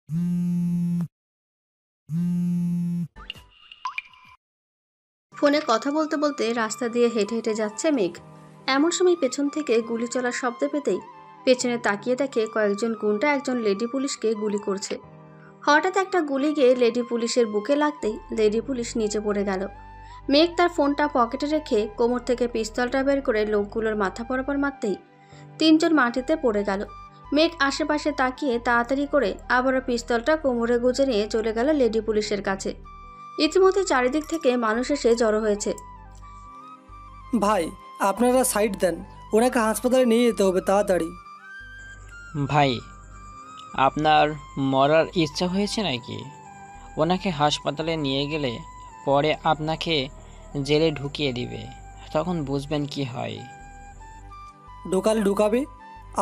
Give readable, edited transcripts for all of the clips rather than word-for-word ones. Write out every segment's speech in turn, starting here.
ফোনে কথা বলতে বলতে রাস্তা দিয়ে হেঁটে হেঁটে যাচ্ছে মেঘ। এমন সময় পেছন থেকে গুলি চলার শব্দ পেতেই পেছনে তাকিয়ে দেখে কয়েকজন গুন্ডা একজন লেডি পুলিশকে গুলি করছে। হঠাৎ একটা গুলি গিয়ে লেডি পুলিশের বুকে লাগতেই লেডি পুলিশ নিচে পড়ে গেল। মেঘ তার ফোনটা পকেটে রেখে কোমর থেকে পিস্তলটা বের করে লোকগুলোর মাথা বরাবর মারতেই তিনজন মাটিতে পড়ে গেল। মেঘ আশেপাশে তাকিয়ে তাড়াতাড়ি করে আবারও পিস্তলটা কোমরে গুজে নিয়ে চলে গেল লেডি পুলিশের কাছে। ইতিমধ্যে চারিদিক থেকে মানুষ এসে জড়ো হয়েছে। ভাই, আপনারা সাইড দেন, ওনাকে হাসপাতালে নিয়ে যেতে হবে তাড়াতাড়ি। ভাই, আপনার মরার ইচ্ছা হয়েছে নাকি? ওনাকে হাসপাতালে নিয়ে গেলে পরে আপনাকে জেলে ঢুকিয়ে দিবে, তখন বুঝবেন কি হয়। ঢোকালে ঢুকাবে,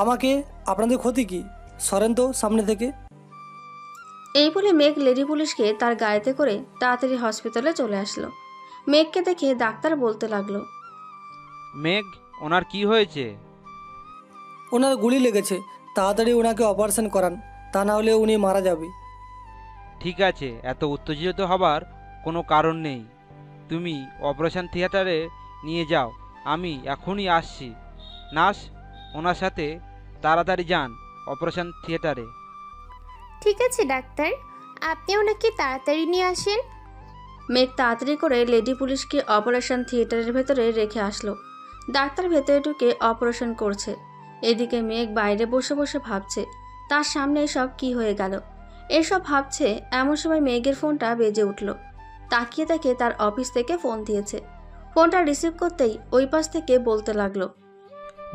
আমাকে আপনাদের ক্ষতি কি? সরেন তো সামনে থেকে। এই বলে মেঘ লেডি পুলিশকে তার গাড়িতে করে তাড়াতাড়ি হসপিটালে চলে আসলো। মেঘকে দেখে ডাক্তার বলতে লাগলো, মেঘ, ওনার কি হয়েছে? ওনার গুলি লেগেছে, তাড়াতাড়ি ওনাকে অপারেশন করান, তা না হলে উনি মারা যাবে। ঠিক আছে, এত উত্তেজিত হবার কোনো কারণ নেই। তুমি অপারেশন থিয়েটারে নিয়ে যাও, আমি এখনই আসছি। নার্স, ওনার সাথে তাড়াতাড়ি যান অপারেশন থিয়েটারে। ঠিক আছে ডাক্তার, আপনি ওনাকে তাড়াতাড়ি নিয়ে আসেন। মেঘ তাড়াতাড়ি করে লেডি পুলিশকে অপারেশন থিয়েটারের ভেতরে রেখে আসলো। ডাক্তার ভেতরে ঢুকে অপারেশন করছে। এদিকে মেঘ বাইরে বসে বসে ভাবছে তার সামনে এসব কি হয়ে গেল। এসব ভাবছে এমন সময় মেঘের ফোনটা বেজে উঠল। তাকিয়ে দেখে তার অফিস থেকে ফোন দিয়েছে। ফোনটা রিসিভ করতেই ওই পাশ থেকে বলতে লাগলো,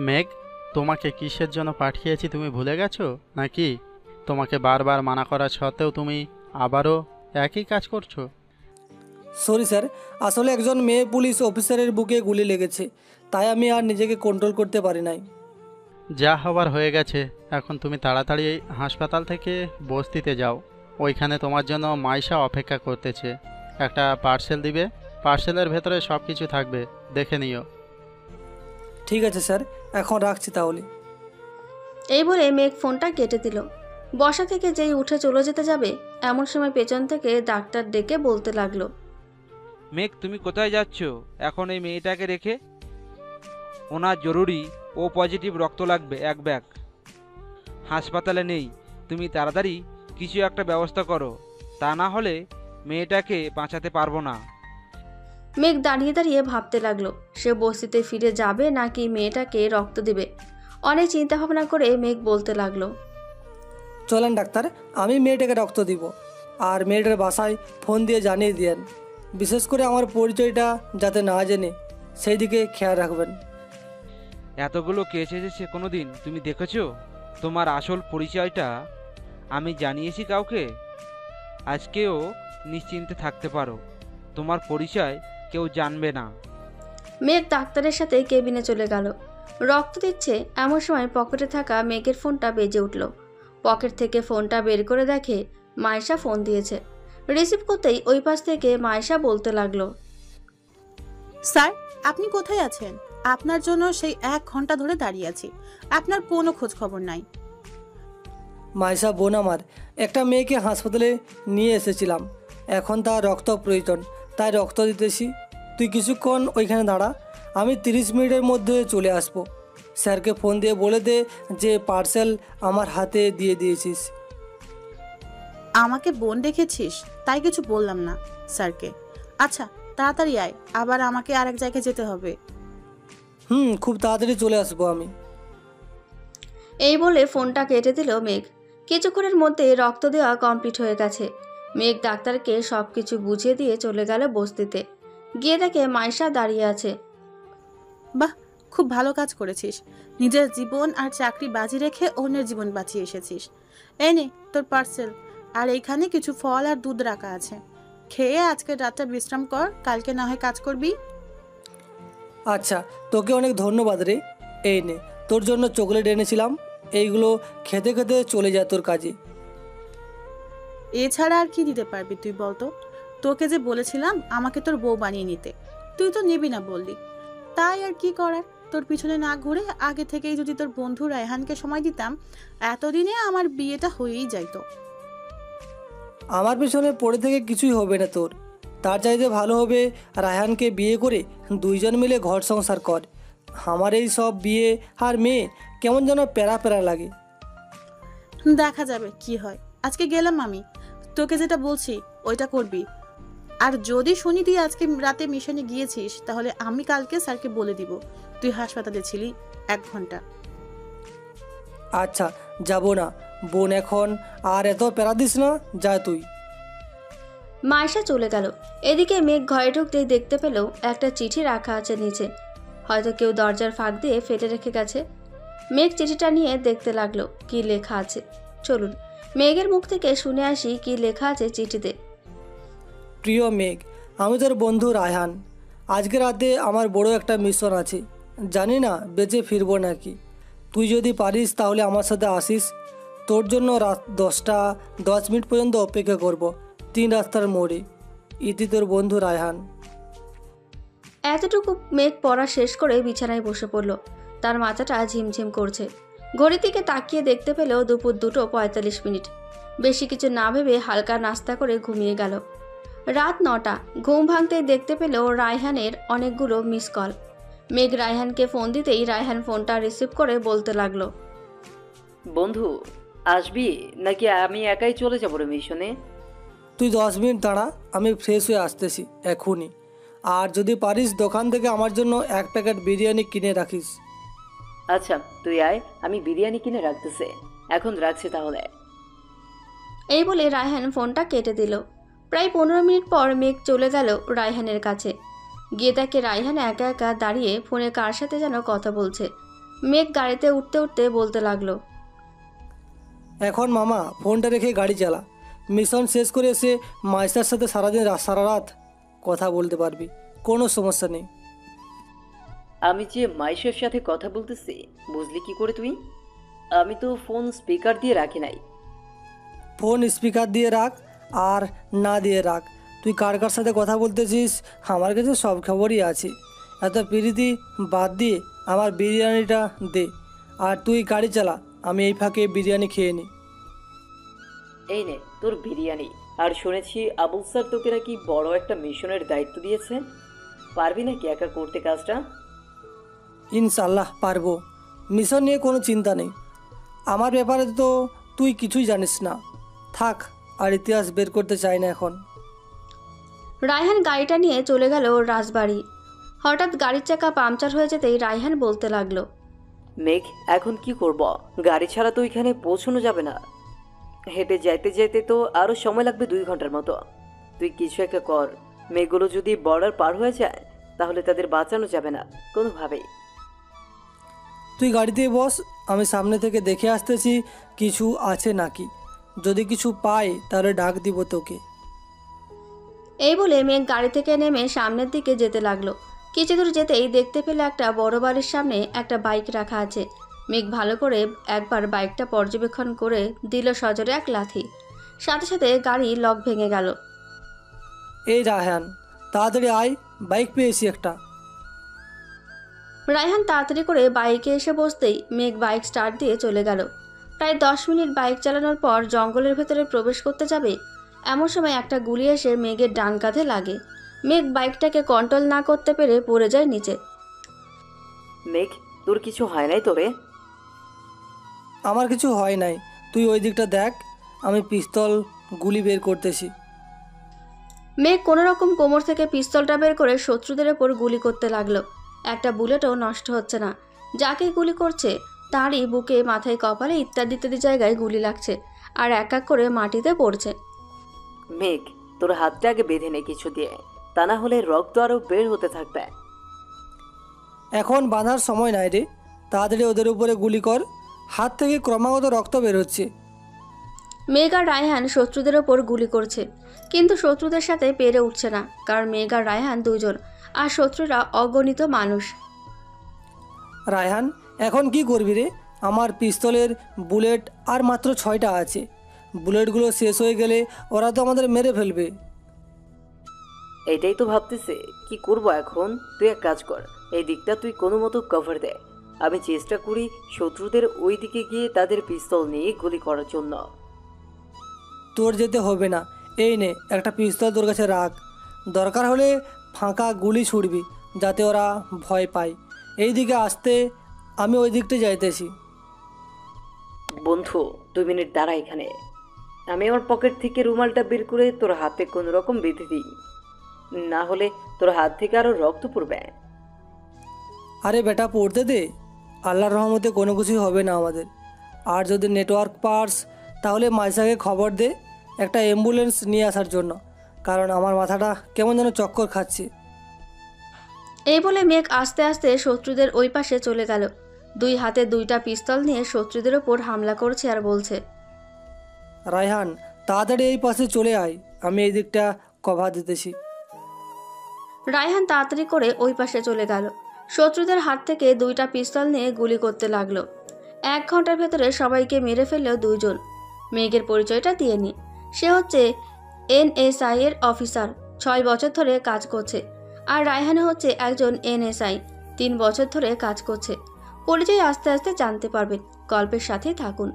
মেঘ, তোমাকে কিসের জন্য পাঠিয়েছি তুমি ভুলে গেছো নাকি? তোমাকে বারবার মানা করা সত্ত্বেও তুমি আবারও একই কাজ করছো। সরি স্যার, আসলে একজন মেয়ে পুলিশ অফিসারের বুকে গুলি লেগেছে, তাই আমি আর নিজেকে কন্ট্রোল করতে পারি নাই। যা হবার হয়ে গেছে, এখন তুমি তাড়াতাড়ি হাসপাতাল থেকে বস্তিতে যাও। ওইখানে তোমার জন্য মাইশা অপেক্ষা করতেছে। একটা পার্সেল দিবে, পার্সেলের ভেতরে সব কিছু থাকবে, দেখে নিও। ঠিক আছে স্যার, এখন রাখছি তাহলে। এই বলে মেঘ ফোনটা কেটে দিল। বসা থেকে যেই উঠে চলে যেতে যাবে এমন সময় পেছন থেকে ডাক্তার ডেকে বলতে লাগলো, মেঘ, তুমি কোথায় যাচ্ছ এখন এই মেয়েটাকে রেখে? ওনার জরুরি ও পজিটিভ রক্ত লাগবে 1 ব্যাগ। হাসপাতালে নেই, তুমি তাড়াতাড়ি কিছু একটা ব্যবস্থা করো, তা না হলে মেয়েটাকে বাঁচাতে পারবো না। মেঘ দাঁড়িয়ে দাঁড়িয়ে ভাবতে লাগলো সে বস্তিতে ফিরে যাবে নাকি মেয়েটাকে রক্ত দিবে। অনেক চিন্তা ভাবনা করে মেঘ বলতে লাগলো, চলেন ডাক্তার, আমি মেয়েটাকে রক্ত দিব, আর মেয়েটার বাসায় ফোন দিয়ে জানিয়ে দিয়েন। বিশেষ করে আমার পরিচয়টা যাতে না জেনে, সেই দিকে খেয়াল রাখবেন। এতগুলো কেস এসেছে, কোনো দিন তুমি দেখেছো তোমার আসল পরিচয়টা? আমি জানিয়েছি কাউকে? আজকেও নিশ্চিন্তে থাকতে পারো, তোমার পরিচয় কেউ জানবে না। মেঘ ডাক্তারের সাথে কেবিনে চলে গেল। রক্ত দিচ্ছে এমন সময় পকেটে থাকা মেঘের ফোনটা বেজে উঠল। পকেট থেকে ফোনটা বের করে দেখে মায়েশা ফোন দিয়েছে। রিসিভ করতেই ওই পাশ থেকে মায়েশা বলতে লাগলো, স্যার, আপনি কোথায় আছেন? আপনার জন্য সেই 1 ঘন্টা ধরে দাঁড়িয়ে আছি, আপনার কোনো খোঁজ খবর নাই। মাইশা বোন আমার, একটা মেয়েকে হাসপাতালে নিয়ে এসেছিলাম, এখন তার রক্ত প্রয়োজন, তাই রক্ত দিতেছি। তুই কিছুক্ষণ ওইখানে দাঁড়া, আমি 30 মিনিটের মধ্যে চলে আসব। স্যারকে ফোন দিয়ে বলে দে যে পার্সেল আমার হাতে দিয়ে দিয়েছিস। আমাকে বোন দেখেছিস তাই কিছু বললাম না স্যারকে। আচ্ছা, তাড়াতাড়ি আয়, আবার আমাকে আরেক জায়গায় যেতে হবে। খুব তাড়াতাড়ি চলে আসবো আমি। এই বলে ফোনটা কেটে দিল মেঘ। কিছুক্ষণের মধ্যে রক্ত দেওয়া কমপ্লিট হয়ে গেছে। মেঘ ডাক্তারকে সবকিছু বুঝিয়ে দিয়ে চলে গেল বস্তিতে। গিয়ে দেখে মাইশা দাঁড়িয়ে আছে। বাহ, খুব ভালো কাজ করেছিস। নিজের জীবন আর চাকরি বাজি রেখে অন্যের জীবন বাঁচিয়ে এসেছিস। এই নে তোর পার্সেল, আর এইখানে কিছু ফল আর দুধ রাখা আছে। খেয়ে আজকে রাতটা বিশ্রাম কর, কালকে না হয় কাজ করবি। আচ্ছা, তোকে অনেক ধন্যবাদ রে। এই নে, তোর জন্য চকলেট এনেছিলাম, এইগুলো খেতে খেতে চলে যা তোর কাজে। এছাড়া আর কি দিতে পারবি তুই বলতো? তোকে যে বলেছিলাম আমাকে তোর বউ বানিয়ে নিতে, তুই তো নিবি না বললি। তাই আর কি করার, তোর পিছনে না ঘুরে আগে থেকেই যদি তোর বন্ধু রায়হানকে সময় দিতাম, এতদিনে আমার বিয়েটা হয়েই যাইতো। আমার পেছনে পড়ে থেকে কিছুই হবে না তোর। তার চাইতে ভালো হবে রায়হানকে বিয়ে করে দুইজন মিলে ঘর সংসার কর। আমার এই সব বিয়ে আর মেয়ে কেমন যেন প্যারা প্যারা লাগে। দেখা যাবে কি হয়। আজকে গেলাম আমি, তোকে যেটা বলছি ওইটা করবি। আর যদি শুনি তুই আজকে রাতে মিশনে গিয়েছিস, তাহলে আমি কালকে স্যারকে বলে দিব তুই হাসপাতালে ছিলি 1 ঘন্টা। আচ্ছা যাব না বোন, এখন আর এত প্যারা দিস না, যা তুই। মাইশা চলে গেল। এদিকে মেঘ ঘরে ঢুকতেই দেখতে পেল একটা চিঠি রাখা আছে নিচে। হয়তো কেউ দরজার ফাঁক দিয়ে ফেলে রেখে গেছে। মেঘ চিঠিটা নিয়ে দেখতে লাগলো কি লেখা আছে। চলুন মেঘের মুখ থেকে শুনে আসি কি লেখা আছে চিঠিতে। প্রিয় মেঘ, আমি তোর বন্ধু রায়হান। আজকে রাতে আমার বড় একটা মিশন আছে, জানি না বেঁচে ফিরবো নাকি। তুই যদি পারিস তাহলে আমার সাথে আসিস। তোর জন্য রাত 10টা 10 মিনিট পর্যন্ত অপেক্ষা করব, 3 রাস্তার মোড়ে। ইতি তোর বন্ধু রায়হান। এতটুকু মেঘ পড়া শেষ করে বিছানায় বসে পড়ল। তার মাথাটা ঝিমঝিম করছে। ঘড়ির দিকে তাকিয়ে দেখতে পেল দুপুর 2:45। বেশি কিছু না ভেবে হালকা নাস্তা করে ঘুমিয়ে গেল। রাত 9টা। ঘুম ভাঙতেই দেখতে পেল রায়হানের অনেকগুলো মিস কল। মেঘ রায়হানকে ফোন দিতেই রায়হান ফোনটা রিসিভ করে বলতে লাগলো, বন্ধু আসবি নাকি আমি একাই চলে যাবো রে মিশনে? তুই 10 মিনিট দাঁড়া, আমি ফ্রেশ হয়ে আসতেছি এখনই। আর যদি পারিস দোকান থেকে আমার জন্য 1 প্যাকেট বিরিয়ানি কিনে রাখিস। আচ্ছা তুই আয়, আমি বিরিয়ানি কিনে রাখতেছে। এখন রাখছি তাহলে। এই বলে রায়হান ফোনটা কেটে দিল। প্রায় 15 মিনিট পর মেঘ চলে গেল রায়হানের কাছে। গিয়ে দেখে রায়হান একা একা দাঁড়িয়ে ফোনে কার সাথে যেন কথা বলছে। মেঘ গাড়িতে উঠতে উঠতে বলতে লাগলো, এখন মামা ফোনটা রেখে গাড়ি চালা। মিশন শেষ করে এসে মাইসার সাথে সারা রাত কথা বলতে পারবি, কোনো সমস্যা নেই। আমি যে মাইশের সাথে কথা বলতেছি বুঝলি কি করে তুই? আমি তো ফোন স্পিকার দিয়ে রাখি নাই। ফোন স্পিকার দিয়ে রাখ আর না দিয়ে রাখ, তুই কার কার সাথে কথা বলতেছিস আমার কাছে সব খবরই আছে। এত প্রীতি বাদ দিয়ে আমার বিরিয়ানিটা দে, আর তুই গাড়ি চালা, আমি এই ফাঁকে বিরিয়ানি খেয়ে নিই। এই নে তোর বিরিয়ানি। আর শুনেছি আবুল স্যার তোকে নাকি বড় একটা মিশনের দায়িত্ব দিয়েছে, পারবি নাকি একা করতে কাজটা? ইনশাল্লাহ পারবো, মিশন নিয়ে কোনো চিন্তা নেই। আমার ব্যাপারে তো তুই কিছুই জানিস না, থাক আর ইতিহাস বের করতে চাই না এখন। রায়হান গাড়িটা নিয়ে চলে গেল ওর রাজবাড়ি। হঠাৎ গাড়ির চাকা পাংচার হয়ে যেতেই রায়হান বলতে লাগলো, মেঘ এখন কি করব? গাড়ি ছাড়া তো এখানে পৌঁছানো যাবে না। হেঁটে যাইতে যাইতে তো আরও সময় লাগবে 2 ঘন্টার মতো। তুই কিছু একটা কর। মেয়েগুলো যদি বর্ডার পার হয়ে যায় তাহলে তাদের বাঁচানো যাবে না কোনোভাবেই। তুই গাড়িতেই বস, আমি সামনে থেকে দেখে আসতেছি কিছু আছে নাকি। যদি কিছু পাই তাহলে ডাক দিব তোকে। এই বলে মেঘ গাড়ি থেকে নেমে সামনের দিকে যেতে লাগলো। কিছু দূর যেতেই দেখতে পেল একটা বড় বাড়ির সামনে একটা বাইক রাখা আছে। মেঘ ভালো করে একবার বাইকটা পর্যবেক্ষণ করে দিল সজোরে এক লাথি। সাথে সাথে গাড়ি লক ভেঙে গেল। এই রায়হান, তাড়াতাড়ি আয়, বাইক পেয়েছি একটা। রায়হান তাড়াতাড়ি করে বাইকে এসে বসতেই মেঘ বাইক স্টার্ট দিয়ে চলে গেল। প্রায় 10 মিনিট বাইক চালানোর পর জঙ্গলের ভেতরে প্রবেশ করতে যাবে এমন সময় একটা গুলি এসে মেঘের ডান কাঁধে লাগে। মেঘ বাইকটাকে কন্ট্রোল না করতে পেরে পড়ে যায় নিচে। মেঘ তোর কিছু হয় নাই তোরে? আমার কিছু হয় নাই, তুই ওই দিকটা দেখ, আমি পিস্তল গুলি বের করতেছি। মেঘ কোনো রকম কোমর থেকে পিস্তলটা বের করে শত্রুদের ওপর গুলি করতে লাগলো। একটা বুলেটও নষ্ট হচ্ছে না। যাকে গুলি করছে তারই বুকে, মাথায়, কপালে ইত্যাদি ইত্যাদি জায়গায় গুলি লাগছে আর এক এক করে মাটিতে পড়ছে। মেঘ তোর হাতটা আগে বেঁধে নে কিছু দিয়ে, তা না হলে রক্ত আরো বের হতে থাকবে। এখন বাঁধার সময় নাই রে, তাড়াতাড়ি ওদের উপরে গুলি কর, হাত থেকে ক্রমাগত রক্ত বের হচ্ছে। মেঘ আর রায়হান শত্রুদের ওপর গুলি করছে, কিন্তু শত্রুদের সাথে পেরে উঠছে না, কারণ মেঘ আর রায়হান দুজন আর শত্রুরা অগণিত মানুষ। রায়হান এখন কি করবি রে? আমার পিস্তলের বুলেট আর মাত্র 6টা আছে। বুলেটগুলো শেষ হয়ে গেলে ওরা তো আমাদের মেরে ফেলবে। এটাই তো ভাবতেছে কি করব এখন। তুই এক কাজ কর, এই দিকটা তুই কোনো মতো কভার দে, আমি চেষ্টা করি শত্রুদের ওই দিকে গিয়ে তাদের পিস্তল নিয়ে গুলি করার জন্য। তোর যেতে হবে না। এই নে একটা পিস্তল তোর কাছে রাখ, দরকার হলে ফাঁকা গুলি ছুড়বি যাতে ওরা ভয় পায়। এই দিকে আসতে, আমি ওই দিকটা যাইতেছি। বন্ধু 2 মিনিট দাঁড়া এখানে। আমি আমার পকেট থেকে রুমালটা বের করে তোর হাতে কোনো রকম বেঁধে দিই, না হলে তোর হাত থেকে আরো রক্ত পড়বে। আরে বেটা পড়তে দে, আল্লাহর রহমতে কোনো কিছুই হবে না আমাদের। আর যদি নেটওয়ার্ক পার্স তাহলে মাইশাকে খবর দে একটা অ্যাম্বুলেন্স নিয়ে আসার জন্য, কারণ আমার মাথাটা কেমন যেন চক্কর খাচ্ছে। এই বলে মেঘ আস্তে আস্তে শত্রুদের ওই পাশে চলে গেল। 2 হাতে 2টা পিস্তল নিয়ে শত্রুদের ওপর হামলা করছে আর বলছে, রায়হান তাড়াতাড়ি এই পাশে চলে আয়, আমি এই দিকটা কভার দিতেছি। রায়হান তাড়াতাড়ি করে ওই পাশে চলে গেল। শত্রুদের হাত থেকে 2টা পিস্তল নিয়ে গুলি করতে লাগলো। 1 ঘন্টার ভেতরে সবাইকে মেরে ফেললেও 2 জন। মেঘের পরিচয়টা দিয়ে নি। সে হচ্ছে NSI এর অফিসার, 6 বছর ধরে কাজ করছে। আর রায়হান হচ্ছে একজন NSI, 3 বছর ধরে কাজ করছে। পরিচয় আস্তে আস্তে জানতে পারবেন, গল্পের সাথেই থাকুন।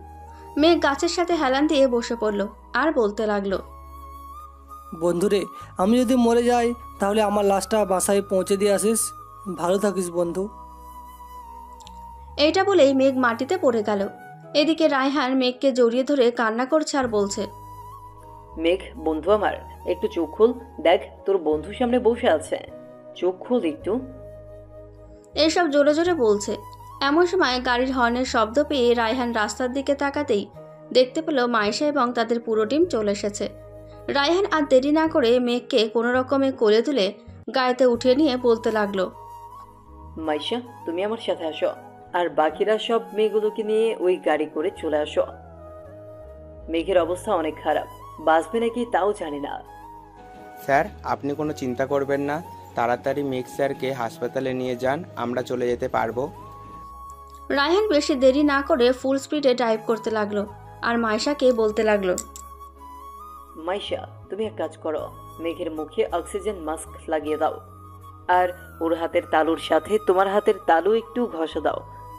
মেঘ গাছের সাথে হেলান দিয়ে বসে পড়ল আর বলতে লাগলো, বন্ধুরে, আমি যদি মরে যাই তাহলে আমার লাশটা বাসায় পৌঁছে দিয়ে আসিস। ভালো থাকিস বন্ধু। এইটা বলেই মেঘ মাটিতে পড়ে গেল। এদিকে রায়হান মেঘকে জড়িয়ে ধরে কান্না করছে আর বলছে, মেঘ বন্ধু আমার, একটু চোখ খুল, দেখ তোর বন্ধু সামনে বসে আছে, চোখ খুল একটু। এইসব জোরে জোরে বলছে। এমন সময় গাড়ির হর্নের শব্দ পেয়ে রায়হান রাস্তার দিকে তাকাতেই দেখতে পেল মাইশা এবং তাদের পুরো টিম চলে এসেছে। রায়হান আর দেরি না করে মেঘকে কোনো রকমে কোলে তুলে গাড়িতে উঠিয়ে নিয়ে বলতে লাগলো, মাইশা তুমি আমার সাথে আসো, আর বাকিরা সব মেয়েগুলোকে নিয়ে ওই গাড়ি করে চলে আসো। মেঘের অবস্থা অনেক খারাপ, বাঁচবে নাকি তাও জানি না। স্যার আপনি কোনো চিন্তা করবেন না, তাড়াতাড়ি মেঘ স্যারকে হাসপাতালে নিয়ে যান, আমরা চলে যেতে পারবো। রায়হান বেশি দেরি না করে ফুল স্পিডে ড্রাইভ করতে লাগলো আর মাইশাকে বলতে লাগলো, মাইশা তুমি এক কাজ করো, মেঘের মুখে অক্সিজেন মাস্ক লাগিয়ে দাও, আর ওর হাতের তালুর সাথে তোমার হাতের তালু একটু ঘষে দাও,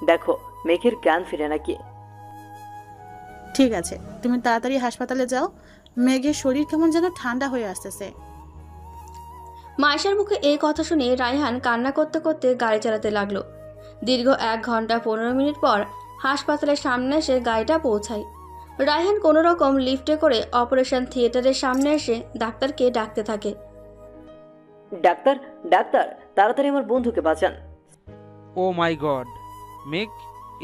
দেখো মেঘের জ্ঞান ফিরে নাকি। ঠিক আছে, তুমি তাড়াতাড়ি হাসপাতালে যাও। মেঘের শরীর কেমন যেন ঠান্ডা হয়ে আসতেছে। মাইশার মুখে এই কথা শুনে রায়হান কান্না করতে করতে গাড়ি চালাতে লাগলো। দীর্ঘ 1 ঘন্টা 15 মিনিট পর হাসপাতালের সামনে এসে গাড়িটা পৌঁছায়। রায়হান কোনো রকম লিফটে করে অপারেশন থিয়েটারের সামনে এসে ডাক্তারকে ডাকতে থাকে, ডাক্তার ডাক্তার তাড়াতাড়ি আমার বন্ধুকে বাঁচান। ও মাই গড, মেঘ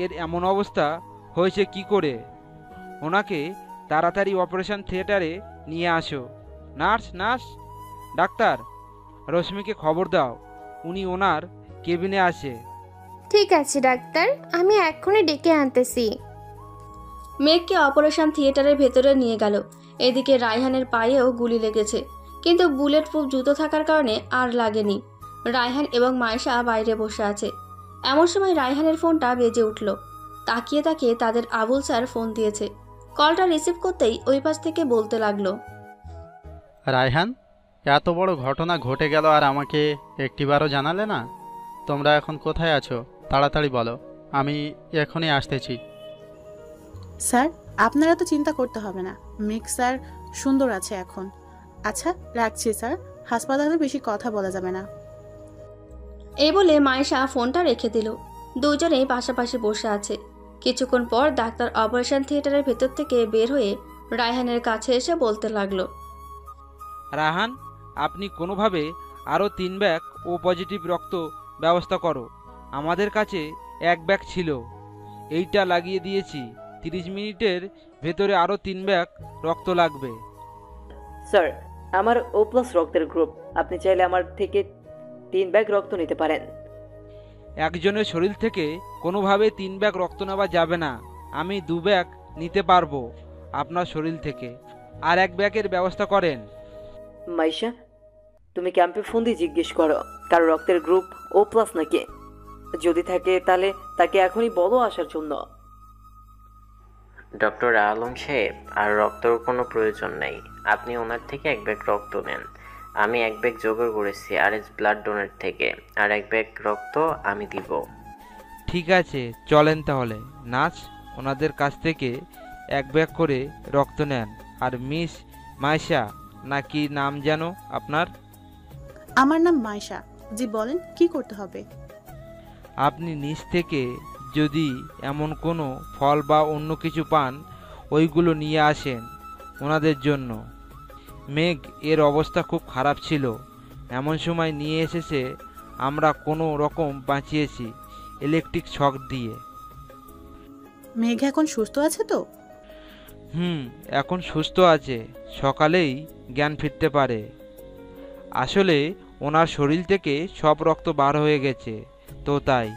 এর এমন অবস্থা হয়েছে কি করে? ওনাকে তাড়াতাড়ি অপারেশন থিয়েটারে নিয়ে আসো। নার্স নার্স, ডাক্তার রশ্মিকে খবর দাও, উনি ওনার কেবিনে আছে। ঠিক আছে ডাক্তার, আমি এক্ষুনি ডেকে আনতেছি। মেঘকে অপারেশন থিয়েটারের ভেতরে নিয়ে গেল। এদিকে রায়হানের পায়েও গুলি লেগেছে, কিন্তু বুলেট প্রুফ জুতো থাকার কারণে আর লাগেনি। রায়হান এবং মাইশা বাইরে বসে আছে। এমন সময় রায়হানের ফোনটা বেজে উঠল। তাকিয়ে তাকিয়ে তাদের আবুল স্যার ফোন দিয়েছে। কলটা রিসিভ করতেই ওই পাশ থেকে বলতে লাগলো, রায়হান, এত বড় ঘটনা ঘটে গেল আর আমাকে একটিবারও জানালে না। তোমরা এখন কোথায় আছো? তাড়াতাড়ি বলো, আমি এখনই আসতেছি। স্যার আপনারা তো চিন্তা করতে হবে না, মেঘ স্যার সুন্দর আছে এখন। আচ্ছা রাখছি স্যার, হাসপাতালে বেশি কথা বলা যাবে না। এই বলে মাইশা ফোনটা রেখে দিল। দুজনেই পাশাপাশি বসে আছে। কিছুক্ষণ পর ডাক্তার অপারেশন থিয়েটারের ভেতর থেকে বের হয়ে রায়হানের কাছে এসে বলতে লাগলো, রায়হান আপনি কোনোভাবে আরও 3 ব্যাগ ও পজিটিভ রক্ত ব্যবস্থা করো। আমাদের কাছে 1 ব্যাগ ছিল, এইটা লাগিয়ে দিয়েছি। 30 মিনিটের ভেতরে আরও 3 ব্যাগ রক্ত লাগবে। স্যার আমার ও প্লাস রক্তের গ্রুপ, আপনি চাইলে আমার থেকে 3 ব্যাগ রক্ত নিতে পারেন। একজনের শরীর থেকে কোনোভাবে 3 ব্যাগ রক্ত নেওয়া যাবে না। আমি 2 ব্যাগ নিতে পারবো আপনার শরীর থেকে, আর 1 ব্যাগের ব্যবস্থা করেন। মাইশা তুমি ক্যাম্পে ফোন দিয়ে জিজ্ঞেস করো কারো রক্তের গ্রুপ ও প্লাস নাকি, যদি থাকে তাহলে তাকে এখনই বলো আসার জন্য। ডক্টর আলম সাহেব, আর রক্তর কোনো প্রয়োজন নেই। আপনি ওনার থেকে 1 ব্যাগ রক্ত নেন। আমি 1 ব্যাগ জোগাড় করেছি আরএস ব্লাড ডোনেট থেকে, আর 1 ব্যাগ রক্ত আমি দিব। ঠিক আছে চলেন তাহলে। নার্স ওনাদের কাছ থেকে 1 ব্যাগ করে রক্ত নেন। আর মিস মাইশা না কি নাম যেন আপনার? আমার নাম মাইশা। জি বলেন, কি করতে হবে? আপনি নিচ থেকে যদি এমন কোনো ফল বা অন্য কিছু পান, ওইগুলো নিয়ে আসেন ওনাদের জন্য। মেঘ এর অবস্থা খুব খারাপ ছিল, এমন সময় নিয়ে এসেছে, আমরা কোনো রকম বাঁচিয়েছি ইলেকট্রিক শক দিয়ে। মেঘ এখন সুস্থ আছে তো? এখন সুস্থ আছে, সকালেই জ্ঞান ফিরতে পারে। আসলে ওনার শরীর থেকে সব রক্ত বার হয়ে গেছে, তো তাই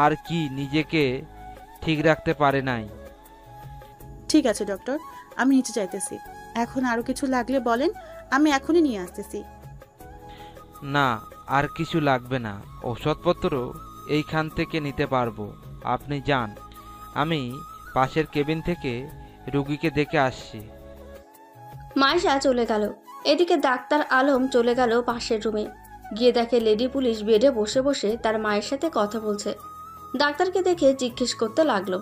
আর কি নিজেকে ঠিক রাখতে পারে নাই। ঠিক আছে ডক্টর, আমি নিচে যাইতেছি। এখন আরো কিছু লাগলে বলেন, আমি এখনই নিয়ে আসতেছি। না, আর কিছু লাগবে না, ওষুধপত্র এইখান থেকে নিতে পারবো। আপনি যান, আমি পাশের কেবিন থেকে রুগীকে দেখে আসছি। মাইশা চলে গেল। এদিকে ডাক্তার আলম চলে গেল পাশের রুমে। গিয়ে দেখে লেডি পুলিশ বেডে বসে বসে তার মায়ের সাথে কথা বলছে। ডাক্তারকে দেখে জিজ্ঞেস করতে লাগলো,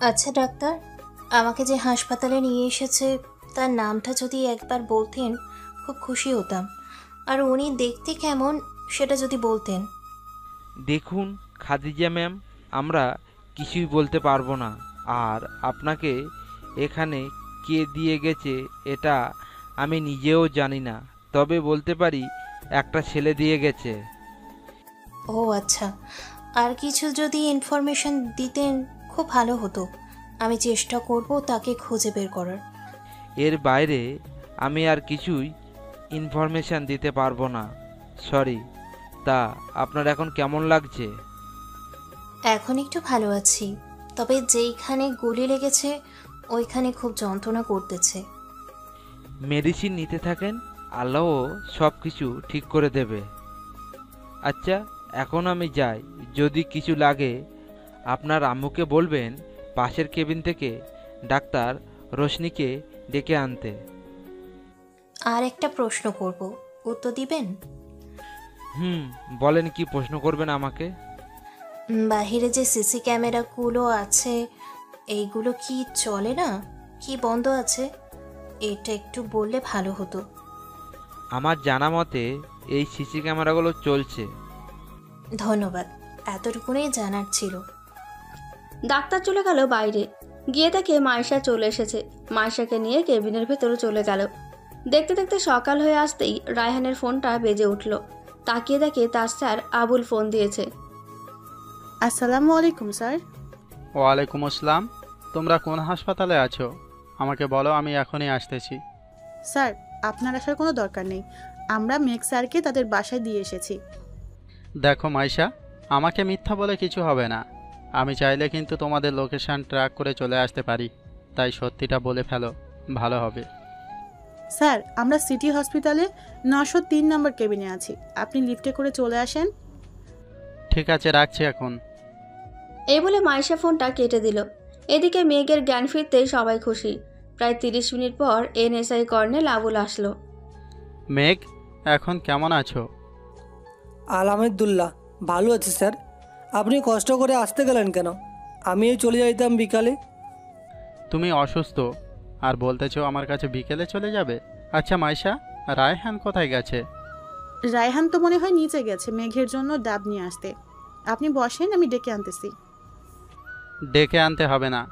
আচ্ছা ডাক্তার, আমাকে যে হাসপাতালে নিয়ে এসেছে তার নামটা যদি একবার বলতেন খুব খুশি হতাম, আর উনি দেখতে কেমন সেটা যদি বলতেন। দেখুন খাদিজা ম্যাম, আমরা কিছুই বলতে পারবো না, আর আপনাকে এখানে কে দিয়ে গেছে এটা আমি নিজেও জানি না, তবে বলতে পারি একটা ছেলে দিয়ে গেছে। ও আচ্ছা, আর কিছু যদি ইনফরমেশন দিতেন খুব ভালো হতো, আমি চেষ্টা করব তাকে খুঁজে বের করার। এর বাইরে আমি আর কিছুই ইনফরমেশান দিতে পারবো না, সরি। তা আপনার এখন কেমন লাগছে? এখন একটু ভালো আছি, তবে যেইখানে গুলি লেগেছে ওইখানে খুব যন্ত্রণা করতেছে। মেডিসিন নিতে থাকেন, আল্লাহ সব কিছু ঠিক করে দেবে। আচ্ছা এখন আমি যাই, যদি কিছু লাগে আপনার আম্মুকে বলবেন পাশের কেবিন থেকে ডাক্তার রোশনিকে ডেকে আনতে। আর একটা প্রশ্ন করব, উত্তর দিবেন? বলেন, কি প্রশ্ন করবেন আমাকে? বাহিরে যে সিসি ক্যামেরাগুলো আছে এইগুলো কি চলে না, কি বন্ধ আছে? এটা একটু বললে ভালো হতো। আমার জানা মতে এই সিসি ক্যামেরাগুলো চলছে। ধন্যবাদ, এতটুকুনই জানার ছিল। ডাক্তার চলে গেল বাইরে। গিয়ে দেখে মাইশা চলে এসেছে। মাইশাকে নিয়ে কেবিনের ভেতরে চলে গেল। দেখতে দেখতে সকাল হয়ে আসতেই রায়হানের ফোনটা বেজে উঠল। তাকিয়ে দেখে তার স্যার আবুল ফোন দিয়েছে। আসসালামু আলাইকুম স্যার। ওয়ালাইকুম আসসালাম। তোমরা কোন হাসপাতালে আছো আমাকে বলো, আমি এখনই আসতেছি। স্যার, আপনার আসার কোনো দরকার নেই, আমরা মেঘ স্যারকে তাদের বাসায় দিয়ে এসেছি। দেখো মাইশা, আমাকে মিথ্যা বলে কিছু হবে না। আমি চাইলে কিন্তু তোমাদের লোকেশন ট্র্যাক করে চলে আসতে পারি, তাই সত্যিটা বলে ফেলো, ভালো হবে। স্যার, আমরা সিটি হসপিটালে 903 নম্বর কেবিনে আছি, আপনি লিফটে করে চলে আসেন। ঠিক আছে, রাখছি এখন। এই বলে মাইশা ফোনটা কেটে দিল। এদিকে মেঘের জ্ঞান ফিরতেই সবাই খুশি। প্রায় 30 মিনিট পর এনএসআই কর্নেল আবুল আসলো। মেঘ, এখন কেমন আছো? আলহামদুলিল্লাহ ভালো আছি স্যার। আপনি কষ্ট করে আসতে গেলেন কেন? আমি চলে যাইতাম বিকালে। তুমি অসুস্থ আর বলতেছো আমার কাছে বিকেলে চলে যাবে? আচ্ছা মাইশা, রায়হান কোথায় গেছে? রায়হান তো মনে হয় নিচে গেছে মেঘের জন্য ডাব নিয়ে আসতে। আপনি বসেন, আমি ডেকে আনতেছি। ডেকে আনতে হবে না,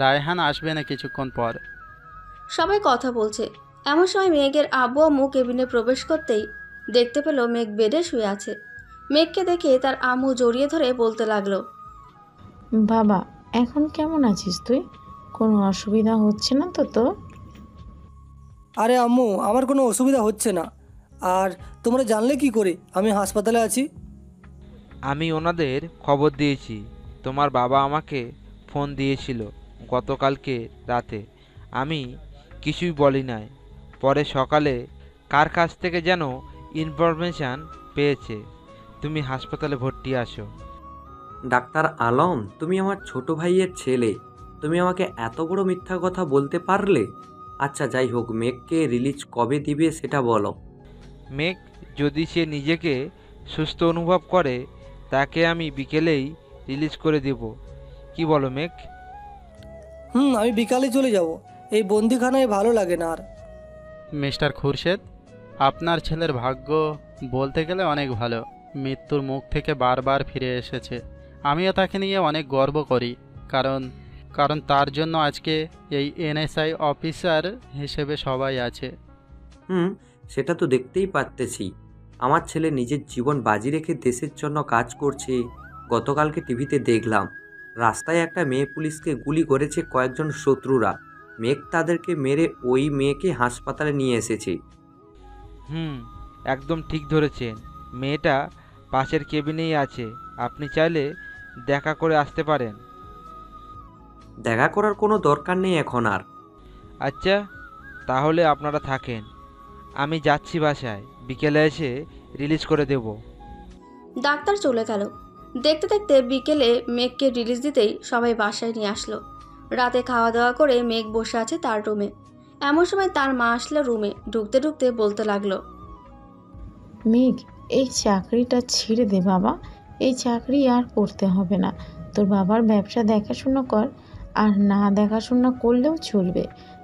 রায়হান আসবে না কিছুক্ষণ পর। সবাই কথা বলছে। এমন সময় মেঘের আব্বু আম্মু কেবিনে প্রবেশ করতেই দেখতে পেল মেঘ বেডে শুয়ে আছে। মেঘকে দেখে তার আম্মু জড়িয়ে ধরে বলতে লাগলো, বাবা এখন কেমন আছিস তুই? কোনো অসুবিধা হচ্ছে না তো তোর? আরে আম্মু, আমার কোনো অসুবিধা হচ্ছে না। আর তোমরা জানলে কি করে আমি হাসপাতালে আছি? আমি ওনাদের খবর দিয়েছি, তোমার বাবা আমাকে ফোন দিয়েছিল গতকালকে রাতে। আমি কিছুই বলি নাই, পরে সকালে কার কাছ থেকে যেন ইনফরমেশান পেয়েছে তুমি হাসপাতালে ভর্তি আছো। ডাক্তার আলম, তুমি আমার ছোট ভাইয়ের ছেলে, তুমি আমাকে এত বড় মিথ্যা কথা বলতে পারলে? আচ্ছা যাই হোক, মেঘকে রিলিজ কবে দিবে সেটা বলো। মেঘ যদি সে নিজেকে সুস্থ অনুভব করে তাকে আমি বিকেলেই রিলিজ করে দেব, কি বলো মেঘ? আমি বিকালে চলে যাব। এই বন্দিখানায় ভালো লাগে না আর। মিস্টার খুরশেদ, আপনার ছেলের ভাগ্য বলতে গেলে অনেক ভালো। মৃত্যুর মুখ থেকে বারবার ফিরে এসেছে। আমিও তাকে নিয়ে অনেক গর্ব করি, কারণ কারণ তার জন্য আজকে এই এনএসআই অফিসার হিসেবে সবাই আছে। সেটা তো দেখতেই পারতেছি। আমার ছেলে নিজের জীবন বাজি রেখে দেশের জন্য কাজ করছে। গতকালকে টিভিতে দেখলাম রাস্তায় একটা মেয়ে পুলিশকে গুলি করেছে কয়েকজন শত্রুরা। মেঘ তাদেরকে মেরে ওই মেয়েকে হাসপাতালে নিয়ে এসেছে। একদম ঠিক ধরেছেন। মেয়েটা পাশের কেবিনেই আছে, আপনি চাইলে দেখা করে আসতে পারেন। দেখা করার কোনো দরকার নেই এখন আর। আচ্ছা, তাহলে আপনারা থাকেন, আমি যাচ্ছি বাসায়। বিকেলে এসে রিলিজ করে দেব। ডাক্তার চলে গেল। দেখতে দেখতে বিকেলে মেঘকে রিলিজ দিতেই সবাই বাসায় নিয়ে আসলো। রাতে খাওয়া দাওয়া করে মেঘ বসে আছে তার রুমে। এমন সময় তার মা আসলো রুমে। ঢুকতে ঢুকতে বলতে লাগলো, মেঘ, এই চাকরিটা ছেড়ে দে বাবা। এই চাকরি আর করতে হবে না। তোর বাবার ব্যবসা দেখাশোনা কর, আর না দেখাশোনা করলেও চলবে।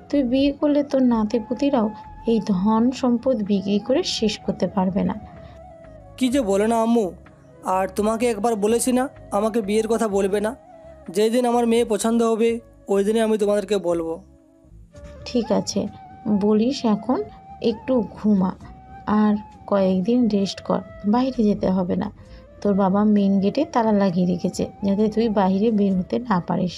তুই বিয়ে করলে তোর নাতিপুতিরাও এই ধন সম্পদ বিক্রি করে শেষ করতে পারবে না। কি যে বলে না আম্মু, আর তোমাকে একবার বলেছি না আমাকে বিয়ের কথা বলবে না। যেই দিন আমার মেয়ে পছন্দ হবে ওই দিনে আমি তোমাদেরকে বলবো। ঠিক আছে, বলিস এখন একটু ঘুমা, আর কয়েকদিন রেস্ট কর। বাইরে যেতে হবে না। তোর বাবা মেন গেটে তালা লাগিয়ে রেখেছে, যাতে তুই বাইরে বের হতে না পারিস।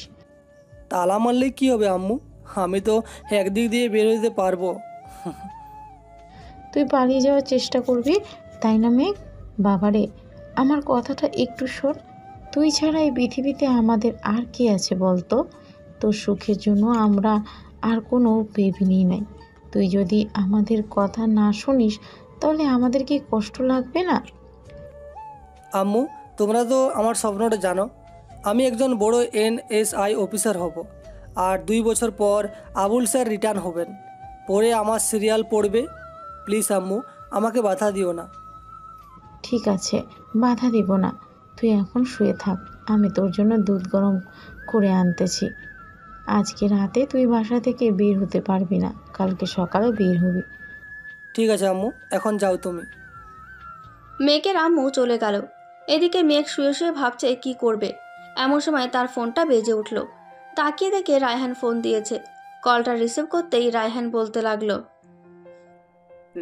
তালা মারলে কী হবে আম্মু? আমি তো একদিক দিয়ে বের হতে পারবো। তুই পালিয়ে যাওয়ার চেষ্টা করবি, তাই না মেঘ? বাবারে, আমার কথাটা একটু শোন। তুই ছাড়া এই পৃথিবীতে আমাদের আর কে আছে বলতো? তোর সুখের জন্য আমরা আর কোনো বেবিনি নাই। তুই যদি আমাদের কথা না শুনিস তাহলে আমাদের কি কষ্ট লাগবে না? আম্মু, তোমরা তো আমার স্বপ্নটা জানো। আমি একজন বড় এনএসআই অফিসার হব, আর 2 বছর পর আবুল স্যার রিটার্ন হবেন। পরে আমার সিরিয়াল পড়বে। প্লিজ আম্মু, আমাকে বাধা দিও না। ঠিক আছে, বাধা দিব না। তুই এখন শুয়ে থাক, আমি তোর জন্য দুধ গরম করে আনতেছি। আজকে রাতে তুই বাসা থেকে বের হতে পারবি না, কালকে সকালে বের হবি। ঠিক আছে আম্মু, এখন যাও তুমি। মেঘের আম্মু চলে গেল। এদিকে মেঘ শুয়ে শুয়ে ভাবছে কি করবে। এমন সময় তার ফোনটা বেজে উঠল। তাকিয়ে দেখে রায়হান ফোন দিয়েছে। কলটা রিসিভ করতেই রায়হান বলতে লাগলো,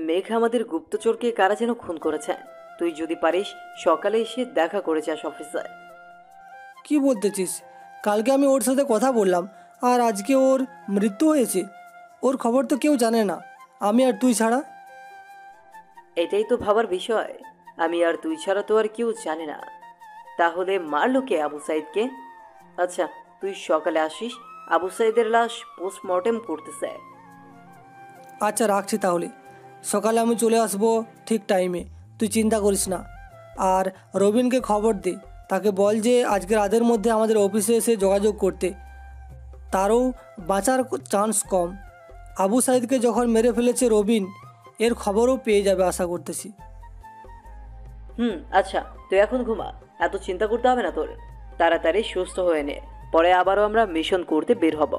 মেঘ আমাদের গুপ্তচরকে কারা যেন খুন করেছে। তুই যদি পারিস সকালে এসে দেখা করে যাস অফিসে। কি বলতেছিস? কালকে আমি ওর সাথে কথা বললাম, আর আজকে ওর মৃত্যু হয়েছে। ওর খবর তো কেউ জানে না, আমি আর তুই ছাড়া। এটাই তো ভাবার বিষয়। আমি আর তুই ছাড়া তো আর কেউ জানে না। তাহলে মারলো কে আবু সাইদকে? আচ্ছা, তুই সকালে আসিস, আবু সাইদের লাশ পোস্টমর্টেম করতেছে। আচ্ছা রাখছি তাহলে। সকালে আমি চলে আসবো ঠিক টাইমে, তুই চিন্তা করিস না। আর রবিনকে খবর দে, তাকে বল যে আজকে রাতের মধ্যে আমাদের অফিসে এসে যোগাযোগ করতে। তারও বাঁচার চান্স কম। আবু সাইদকে যখন মেরে ফেলেছে রবিন, এর খবরও পেয়ে যাবে আশা করতেছি। আচ্ছা, তুই এখন ঘুমা, এত চিন্তা করতে হবে না তোর। তাড়াতাড়ি সুস্থ হয়ে নে, পরে আবারও আমরা মিশন করতে বের হব।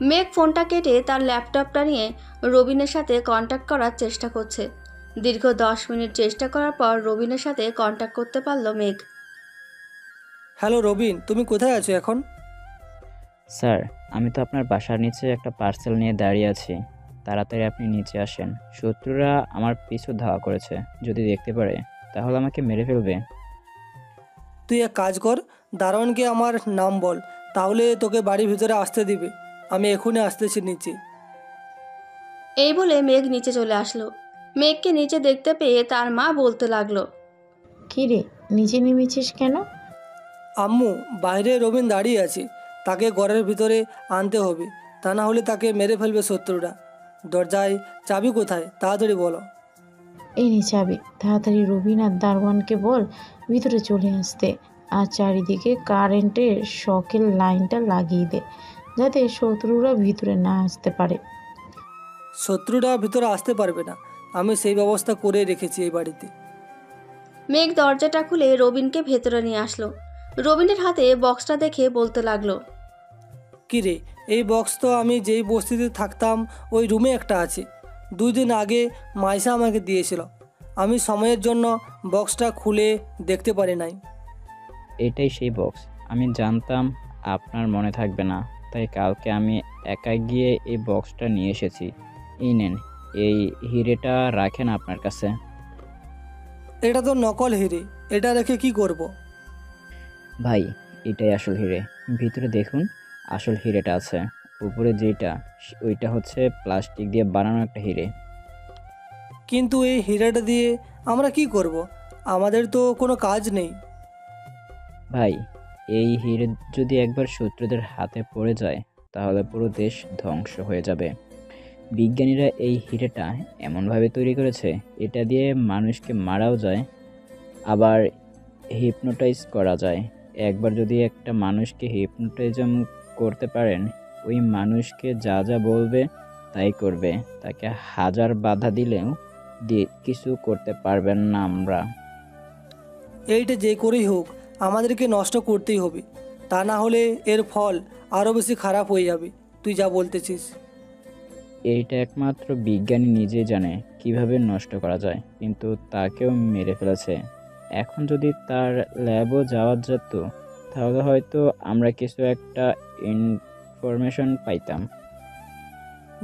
মেঘ ফোনটা কেটে তার ল্যাপটপটা নিয়ে রবিনের সাথে কন্ট্যাক্ট করার চেষ্টা করছে। দীর্ঘ 10 মিনিট চেষ্টা করার পর রবিনের সাথে কন্ট্যাক্ট করতে পারলো মেঘ। হ্যালো রবিন, তুমি কোথায় আছো এখন? স্যার, আমি তো আপনার বাসার নিচে একটা পার্সেল নিয়ে দাঁড়িয়ে আছি। তাড়াতাড়ি আপনি নিচে আসেন। শত্রুরা আমার পিছু ধাওয়া করেছে। যদি দেখতে পারে তাহলে আমাকে মেরে ফেলবে। তুই এক কাজ কর, দারোয়ানকে আমার নাম বল, তাহলে তোকে বাড়ির ভিতরে আসতে দিবে। আমি এখনই আসতেছি নিচে। এই বলে মেঘ নিচে চলে আসলো। মেঘকে নিচে দেখতে পেয়ে তার মা বলতে লাগলো, কি রে, নিচে নেমেছিস কেন? আম্মু, বাইরে রবিন দাঁড়িয়ে আছে, তাকে ঘরের ভিতরে আনতে হবে, তা না হলে তাকে মেরে ফেলবে শত্রুরা। দরজায় চাবি কোথায়, তাড়াতাড়ি বলো। এই নে চাবি, তাড়াতাড়ি রবিন আর দারোয়ানকে বল ভিতরে চলে আসতে। আর চারিদিকে কারেন্টের শকের লাইনটা লাগিয়ে দে, যাতে শত্রুরা ভিতরে না আসতে পারে। শত্রুরা ভিতরে আসতে পারবে না, আমি সেই ব্যবস্থা করে রেখেছি এই বাড়িতে। মেঘ দরজাটা খুলে রবিনকে ভেতরে নিয়ে আসলো। রবিনের হাতে বক্সটা দেখে বলতে লাগলো, কী রে, এই বক্স তো আমি যেই বস্তিতে থাকতাম ওই রুমে একটা আছে। 2 দিন আগে মাইশা আমাকে দিয়েছিল। আমি সময়ের জন্য বক্সটা খুলে দেখতে পারি নাই। এটাই সেই বক্স। আমি জানতাম আপনার মনে থাকবে না, তাই কালকে আমি একাই গিয়ে এই বক্সটা নিয়ে এসেছি। এই নেন, এই হিরেটা রাখেন আপনার কাছে। এটা তো নকল হিরে, এটা রেখে কি করব? ভাই, এটাই আসল হিরে। ভিতরে দেখুন, আসল হিরেটা আছে। উপরে যেটা, ওইটা হচ্ছে প্লাস্টিক দিয়ে বানানো একটা হিরে। কিন্তু এই হিরেটা দিয়ে আমরা কি করব? আমাদের তো কোনো কাজ নেই। ভাই, এই হিরে যদি একবার শত্রুদের হাতে পড়ে যায় তাহলে পুরো দেশ ধ্বংস হয়ে যাবে। বিজ্ঞানীরা এই হিরেটা এমনভাবে তৈরি করেছে, এটা দিয়ে মানুষকে মারাও যায়, আবার হিপনোটাইজ করা যায়। একবার যদি একটা মানুষকে হিপনোটাইজম করতে পারেন, ওই মানুষকে যা যা বলবে তাই করবে। তাকে হাজার বাধা দিলেও কিছু করতে পারবেন না আমরা। এইটা যে করেই হোক আমাদেরকে নষ্ট করতেই হবে, তা না হলে এর ফল আরও বেশি খারাপ হয়ে যাবে। তুই যা বলতেছিস। এইটা একমাত্র বিজ্ঞানী নিজেই জানে কিভাবে নষ্ট করা যায়, কিন্তু তাকেও মেরে ফেলেছে। এখন যদি তার ল্যাবও যাওয়া যেত তাহলে হয়তো আমরা কিছু একটা ইনফরমেশন পাইতাম।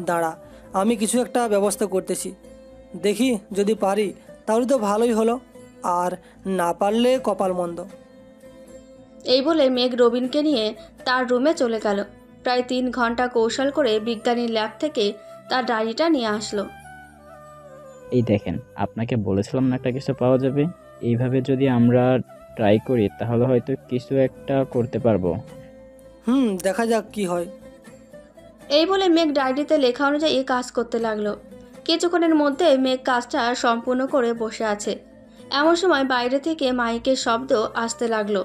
দাঁড়া, আমি কিছু একটা ব্যবস্থা করতেছি। দেখি যদি পারি তাহলে তো ভালোই হলো, আর না পারলে কপাল মন্দ। এই বলে মেঘ রবিনকে নিয়ে তার রুমে চলে গেল। প্রায় 3 ঘন্টা কৌশল করে বিজ্ঞানীর ল্যাব থেকে তার ডায়েরিটা নিয়ে আসলো। এই দেখেন, আপনাকে বলেছিলাম না একটা কিছু পাওয়া যাবে। এইভাবে যদি আমরা ট্রাই করি তাহলে হয়তো কিছু একটা করতে পারবো। দেখা যাক কি হয়। এই বলে মেঘ ডায়েরিতে লেখা অনুযায়ী কাজ করতে লাগলো। কিছুক্ষণের মধ্যে মেঘ কাজটা সম্পূর্ণ করে বসে আছে। এমন সময় বাইরে থেকে মাইকের শব্দ আসতে লাগলো।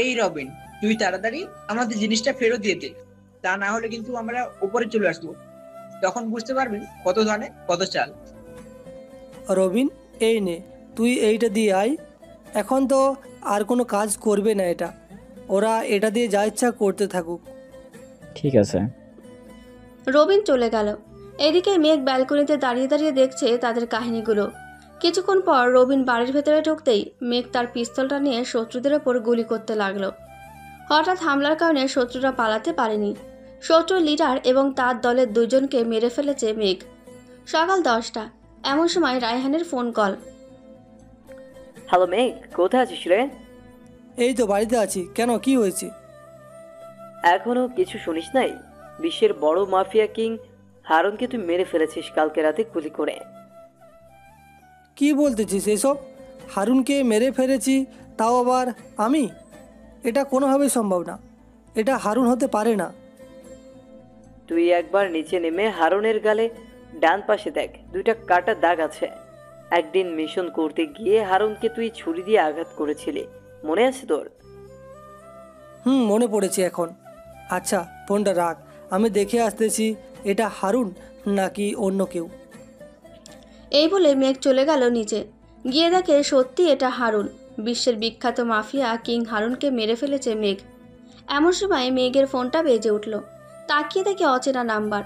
এই রবিন, তুই তাড়াতাড়ি আমাদের জিনিসটা ফেরত দিয়ে দে, তা না হলে কিন্তু আমরা উপরে চলে আসবো। তখন বুঝতে পারবি কত ধানে কত চাল। রবিন, এই নে, তুই এইটা দিয়ে আয়। এখন তো আর কোনো কাজ করবে না এটা, ওরা এটা দিয়ে যা ইচ্ছা করতে থাকুক। ঠিক আছে। রবিন চলে গেল। এদিকে মেঘ ব্যালকনিতে দাঁড়িয়ে দাঁড়িয়ে দেখছে তাদের কাহিনীগুলো। কিছুক্ষণ পর রবিন বাড়ির ভেতরে ঢুকতেই মেঘ তার পিস্তলটা নিয়ে শত্রুদের ওপর গুলি করতে লাগলো। হঠাৎ হামলার কারণে শত্রুরা পালাতে পারেনি। শত্রুর লিডার এবং তার দলের 2 জনকে মেরে ফেলেছে মেঘ। সকাল 10টা, এমন সময় রায়হানের ফোন কল। হ্যালো মেঘ, কোথায় আছিস রে? এই তো বাড়িতে আছি। কেন, কি হয়েছে? এখনো কিছু শুনিস নাই? বিশ্বের বড় মাফিয়া কিং হারুনকে তুই মেরে ফেলেছিস কালকে রাতে গুলি করে। কি বলতেছিস এসব? হারুনকে মেরে ফেলেছি, তাও আবার আমি? এটা কোনোভাবেই সম্ভব না। এটা হারুন হতে পারে না। তুই একবার নিচে নেমে হারুনের গালে ডান পাশে দেখ, 2টা কাটা দাগ আছে। একদিন মিশন করতে গিয়ে হারুনকে তুই ছুরি দিয়ে আঘাত করেছিলি, মনে আছে তোর? মনে পড়েছে এখন। আচ্ছা, ফোনটা রাখ, আমি দেখে আসতেছি এটা হারুন নাকি অন্য কেউ। এই বলে মেঘ চলে গেল নিচে। গিয়ে দেখে সত্যি এটা হারুন। বিশ্বের বিখ্যাত মাফিয়া কিং হারুনকে মেরে ফেলেছে মেঘ। এমন সময় মেঘের ফোনটা বেজে উঠল। তাকিয়ে দেখে অচেনা নাম্বার।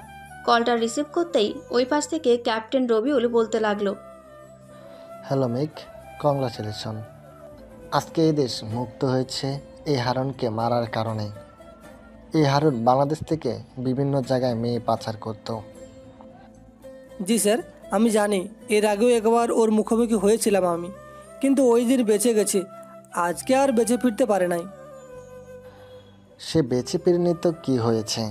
কলটা রিসিভ করতেই ওই পাশ থেকে ক্যাপ্টেন রবিউল বলতে লাগলো। হ্যালো মেঘ, কংগ্রাচুলেশন। আজকে এই দেশ মুক্ত হয়েছে এই হারুনকে মারার কারণে। এই হারুন বাংলাদেশ থেকে বিভিন্ন জায়গায় মেয়ে পাচার করত। জি স্যার, আমি জানি। এর আগেও একবার ওর মুখোমুখি হয়েছিলাম আমি, কিন্তু ওই দিন বেঁচে গেছে। আজকে আর বেঁচে ফিরতে পারে নাই। সে বেঁচে ফিরেনি তো কী হয়েছে?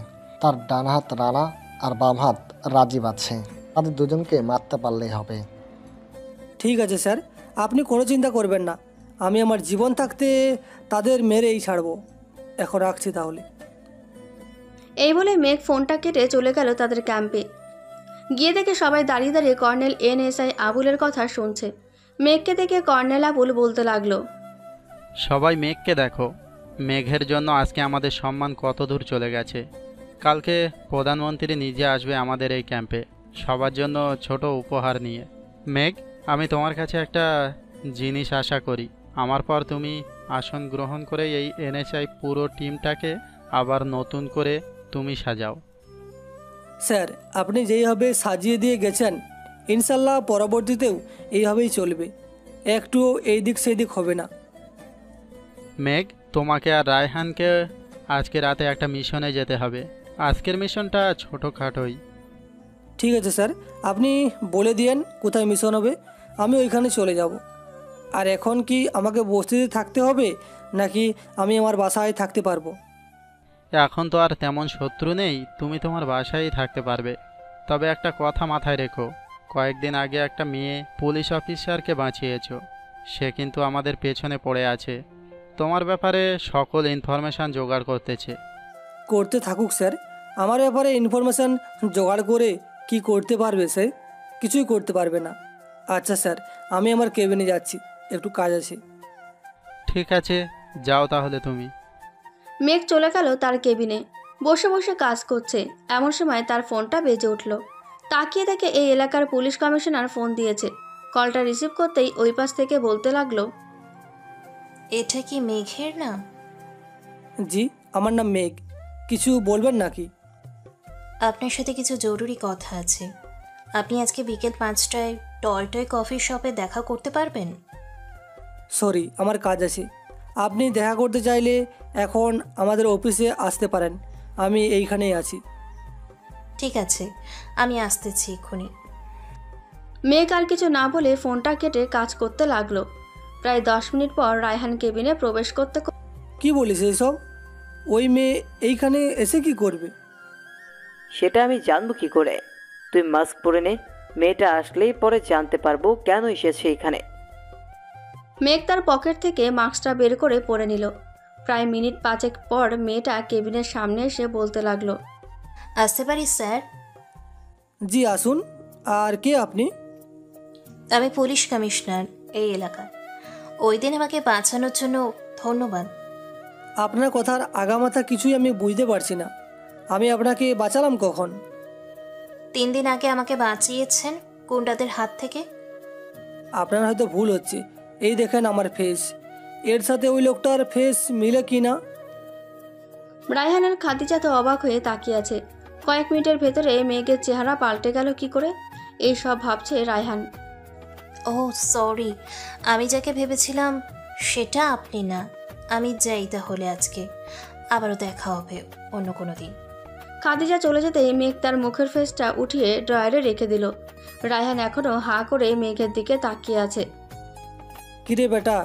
তার ডান হাত রানা আর বাম হাত রাজীব আছে। তাদের 2 জনকে মারতে পারলেই হবে। ঠিক আছে স্যার, আপনি কোনো চিন্তা করবেন না। আমি আমার জীবন থাকতে তাদের মেরেই ছাড়বো। এখন রাখছি তাহলে। এই বলে মেঘ ফোনটা কেটে চলে গেল তাদের ক্যাম্পে। গিয়ে দেখে সবাই দাঁড়িয়ে দাঁড়িয়ে কর্নেল NSI আবুলের কথা শুনছে। মেঘকে দেখে কর্নেল আবুল বলতে লাগলো। সবাই মেঘকে দেখো, মেঘের জন্য আজকে আমাদের সম্মান কত দূর চলে গেছে। কালকে প্রধানমন্ত্রী নিজে আসবে আমাদের এই ক্যাম্পে সবার জন্য ছোট উপহার নিয়ে। মেঘ, আমি তোমার কাছে একটা জিনিস আশা করি। আমার পর তুমি আসন গ্রহণ করে এই NSI পুরো টিমটাকে আবার নতুন করে তুমি সাজাও। স্যার, আপনি যেইভাবে সাজিয়ে দিয়ে গেছেন ইনশাল্লাহ পরবর্তীতেও এইভাবেই চলবে, একটুও এই দিক সেই দিক হবে না। মেঘ, তোমাকে আর রায়হানকে আজকে রাতে একটা মিশনে যেতে হবে। আজকের মিশনটা ছোটোখাটোই। ঠিক আছে স্যার, আপনি বলে দিয়েন কোথায় মিশন হবে, আমি ওইখানে চলে যাব। আর এখন কি আমাকে বস্তিতে থাকতে হবে নাকি আমি আমার বাসায় থাকতে পারবো? এখন তো আর তেমন শত্রু নেই, তুমি তোমার বাসায় থাকতে পারবে। তবে একটা কথা মাথায় রেখো, কয়েকদিন আগে একটা মেয়ে পুলিশ অফিসারকে বাঁচিয়েছো, সে কিন্তু আমাদের পেছনে পড়ে আছে। তোমার ব্যাপারে সকল ইনফরমেশান জোগাড় করতেছে। করতে থাকুক স্যার, আমার ব্যাপারে ইনফরমেশান জোগাড় করে কি করতে পারবে সে? কিছুই করতে পারবে না। আচ্ছা স্যার, আমি আমার কেবিনে যাচ্ছি, একটু কাজ আছে। ঠিক আছে, যাও তাহলে তুমি। মেঘ চলে গেল তার কেবিনে। বসে বসে কাজ করছে, এমন সময় তার ফোনটা বেজে উঠল। তাকিয়ে দেখে এই এলাকার পুলিশ কমিশনার ফোন দিয়েছে। কলটা রিসিভ করতেই ওই পাশ থেকে বলতে লাগলো, এটা কি মেঘের নাম? জি, আমার নাম মেঘ। কিছু বলবেন নাকি? আপনার সাথে কিছু জরুরি কথা আছে। আপনি আজকে বিকেল 5টায় টয় কফি শপে দেখা করতে পারবেন? সরি, আমার কাজ আছে। আপনি দেখা করতে চাইলে এখন আমাদের অফিসে আসতে পারেন, আমি এইখানেই আছি। ঠিক আছে, আমি আসতেছি এক্ষুনি। মেঘ আর কিছু না বলে ফোনটা কেটে কাজ করতে লাগলো। প্রায় 10 মিনিট পর রায়হান কেবিনে প্রবেশ করতে কি বলিস এইসব? ওই মেয়ে এইখানে এসে কি করবে? সেটা আমি জানবো কি করে? তুই মাস্ক পরে নে, মেয়েটা আসলেই পরে জানতে পারবো কেন এসেছে এখানে। মেঘ তার পকেট থেকে মাস্কটা বের করে পরে নিল। প্রায় মিনিট 5 পর মেয়েটা কেবিনের সামনে এসে বলতে লাগলো, আসতে পারি স্যার? জি আসুন। আর কে আপনি? আমি পুলিশ কমিশনার এই এলাকার। ওই দিন আমাকে বাঁচানোর জন্য ধন্যবাদ। আপনার কথার আগামাথা কিছুই আমি বুঝতে পারছি না। আমি আপনাকে বাঁচালাম কখন? 3 দিন আগে আমাকে বাঁচিয়েছেন গুন্ডাদের হাত থেকে। আপনার হয়তো ভুল হচ্ছে। এই দেখেন আমার ফেস, এর সাথে ওই লোকটার ফেস মিলে কি না? রায়হানের খাদিজা তো অবাক হয়ে তাকিয়ে আছে। কয়েক মিনিটের ভেতরে মেঘের চেহারা পাল্টে গেল কি করে, এই সব ভাবছে রায়হান। ও সরি, আমি যাকে ভেবেছিলাম সেটা আপনি না। আমি যাই তাহলে আজকে, আবারও দেখা হবে অন্য কোনো দিন। খাদিজা চলে যেতেই মেঘ তার মুখের ফেসটা উঠিয়ে ড্রয়ারে রেখে দিল। রায়হান এখনও হাঁ করে মেঘের দিকে তাকিয়ে আছে। কিরে বেটা,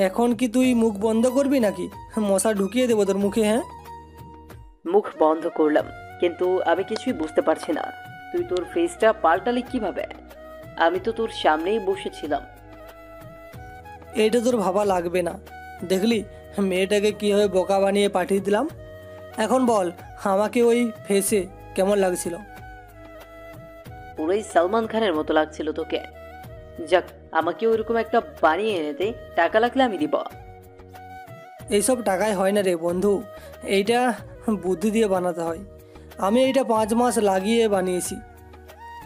এখন কি তুই মুখ বন্ধ করবি নাকি মশা ঢুকিয়ে দেবো তোর মুখে? হ্যাঁ, মুখ বন্ধ করলাম, কিন্তু আমি কিছুই বুঝতে পারছি না। তুই তোর ফেসটা পাল্টালি কিভাবে? আমি তো তোর সামনেই বসেছিলাম। এইটা তোর ভাবা লাগবে না। দেখলি মেয়েটাকে কীভাবে বোকা বানিয়ে পাঠিয়ে দিলাম। এখন বল, আমাকে ওই ফেসে কেমন লাগছিল? পুরোই সালমান খানের মতো লাগছিল তোকে। যাক, আমাকে ওইরকম একটা বানিয়ে এনে দে, টাকা লাগলে আমি দিব। এইসব টাকায় হয় না রে বন্ধু, এইটা বুদ্ধি দিয়ে বানাতে হয়। আমি এইটা 5 মাস লাগিয়ে বানিয়েছি।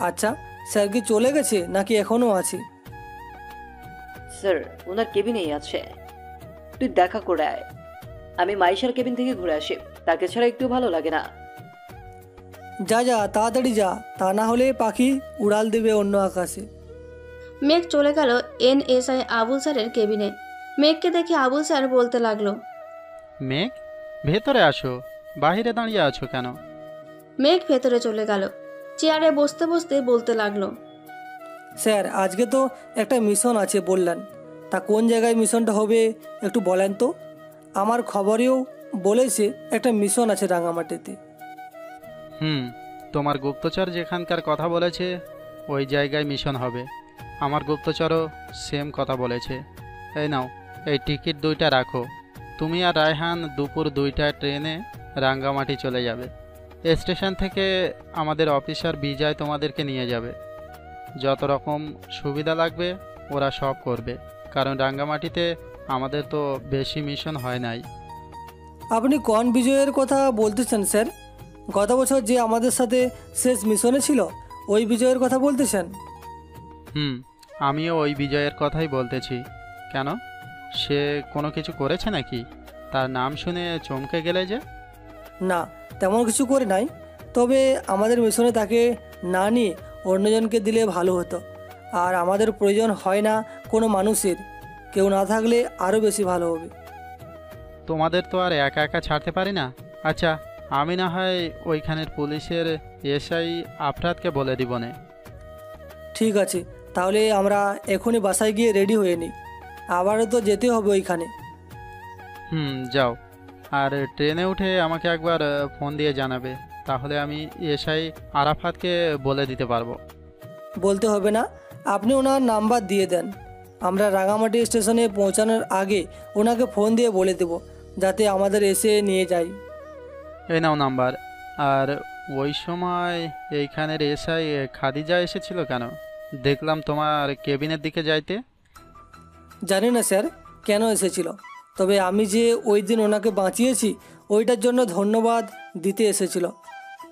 আচ্ছা, স্যার কি চলে গেছে নাকি এখনও আছে? স্যার ওনার কেবিনেই আছে, তুই দেখা করে আয়। আমি মাইশার কেবিন থেকে ঘুরে আসি, তাকে ছাড়া একটু ভালো লাগে না। যা যা, তাড়াতাড়ি যা, তা না হলে পাখি উড়াল দেবে অন্য আকাশে। মেঘ চলে গেল NSI আবুল স্যারের কেবিনে। মেঘকে দেখে আবুল স্যার বলতে লাগলো, মেঘ, ভেতরে আসো, বাহিরে দাঁড়িয়ে আছো কেন? মেঘ ভেতরে চলে গেল। চেয়ারে বসতে বসতে বলতে লাগলো, স্যার আজকে তো একটা মিশন আছে বললেন, তা কোন জায়গায় মিশনটা হবে একটু বলেন তো। আমার খবরেও বলেছে একটা মিশন আছে রাঙামাটিতে। তোমার গুপ্তচর যেখানকার কথা বলেছে ওই জায়গায় মিশন হবে। আমার গুপ্তচরও সেম কথা বলেছে। এই নাও, এই টিকিট 2টা রাখো। তুমি আর রায়হান দুপুর 2টায় ট্রেনে রাঙ্গামাটি চলে যাবে। স্টেশন থেকে আমাদের অফিসার বিজয় তোমাদেরকে নিয়ে যাবে। যত রকম সুবিধা লাগবে ওরা সব করবে, কারণ রাঙ্গামাটিতে আমাদের তো বেশি মিশন হয় নাই। আপনি কোন বিজয়ের কথা বলতেছেন স্যার? গত বছর যে আমাদের সাথে শেষ মিশনে ছিল ওই বিজয়ের কথা বলতেছেন? আমিও ওই বিজয়ের কথাই বলতেছি। কেন, সে কোনো কিছু করেছে নাকি? তার নাম শুনে চমকে গেলে যে? না, তেমন কিছু করে নাই। তবে আমাদের মিশনে তাকে না নিয়ে অন্যজনকে দিলে ভালো হতো। আর আমাদের প্রয়োজন হয় না কোনো মানুষের, কেউ না থাকলে আরও বেশি ভালো হবে। তোমাদের তো আর একা একা ছাড়তে পারি না। আচ্ছা, আমি না হয় ওইখানের পুলিশের এসআই আফরাতকে বলে দিব নে। ঠিক আছে, তাহলে আমরা এখনই বাসায় গিয়ে রেডি হয়ে নিই, আবারও তো যেতে হবে ওইখানে। যাও। আর ট্রেনে উঠে আমাকে একবার ফোন দিয়ে জানাবে, তাহলে আমি এসআই আরাফাতকে বলে দিতে পারবো। বলতে হবে না, আপনি ওনার নাম্বার দিয়ে দেন। আমরা রাঙামাটি স্টেশনে পৌঁছানোর আগে ওনাকে ফোন দিয়ে বলে দেব, যাতে আমাদের এসে নিয়ে যায়। এই নাও নাম্বার। আর ওই সময় এইখানের এসআই খাদিজা এসেছিল কেন? দেখলাম তোমার কেবিনের দিকে যাইতে। জানি না স্যার কেন এসেছিল, তবে আমি যে ওই দিন ওনাকে বাঁচিয়েছি ওইটার জন্য ধন্যবাদ দিতে এসেছিল।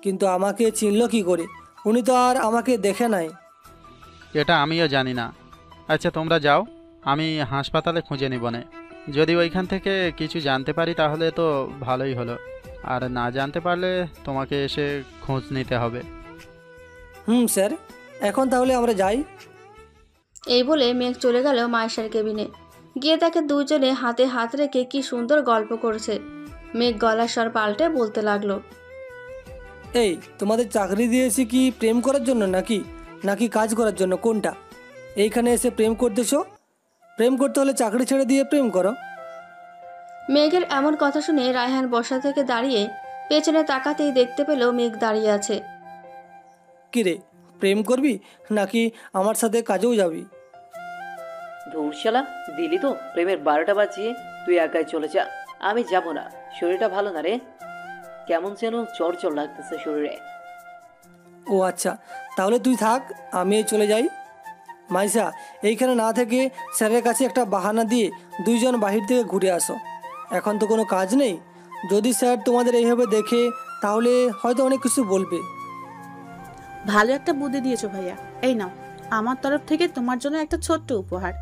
কিন্তু আমাকে চিনল কি করে? উনি তো আর আমাকে দেখে নাই। এটা আমিও জানি না। আচ্ছা, তোমরা যাও, আমি হাসপাতালে খুঁজে নিব না। যদি ওইখান থেকে কিছু জানতে পারি তাহলে তো ভালোই হলো, আর না জানতে পারলে তোমাকে এসে খোঁজ নিতে হবে। স্যার, এখন তাহলে আমরা যাই। এই বলে মেঘ চলে গেল মায়েশার কেবিনে। গিয়ে তাকে দুজনে হাতে হাত রেখে কি সুন্দর গল্প করছে। মেঘ গলার স্বর পাল্টে বলতে লাগলো, এই তোমাদের চাকরি দিয়েছি কি প্রেম করার জন্য নাকি নাকি কাজ করার জন্য? কোনটা? এইখানে এসে প্রেম করতেছো? প্রেম করতে হলে চাকরি ছেড়ে দিয়ে প্রেম করো। মেঘের এমন কথা শুনে রায়হান বসা থেকে দাঁড়িয়ে পেছনে তাকাতেই দেখতে পেল মেঘ দাঁড়িয়ে আছে। কিরে, প্রেম করবি নাকি আমার সাথে কাজেও যাবি? ধুমশালা, দিলি তো প্রেমের 12টা বাজিয়ে। তুই একাই চলে যা, আমি যাব না। শরীরটা ভালো না রে, কেমন যেন চর চর লাগতেছে শরীরে। ও আচ্ছা, তাহলে তুই থাক, আমি চলে যাই। মাইশা, এইখানে না থেকে স্যারের কাছে একটা বাহানা দিয়ে দুইজন বাহির থেকে ঘুরে আসো। এখন তো কোনো কাজ নেই, যদি স্যার তোমাদের এইভাবে দেখে তাহলে হয়তো অনেক কিছু বলবে। ভালো একটা বুদ্ধি দিয়েছো ভাইয়া। এই নাও, আমার তরফ থেকে তোমার জন্য একটা ছোট্ট উপহার।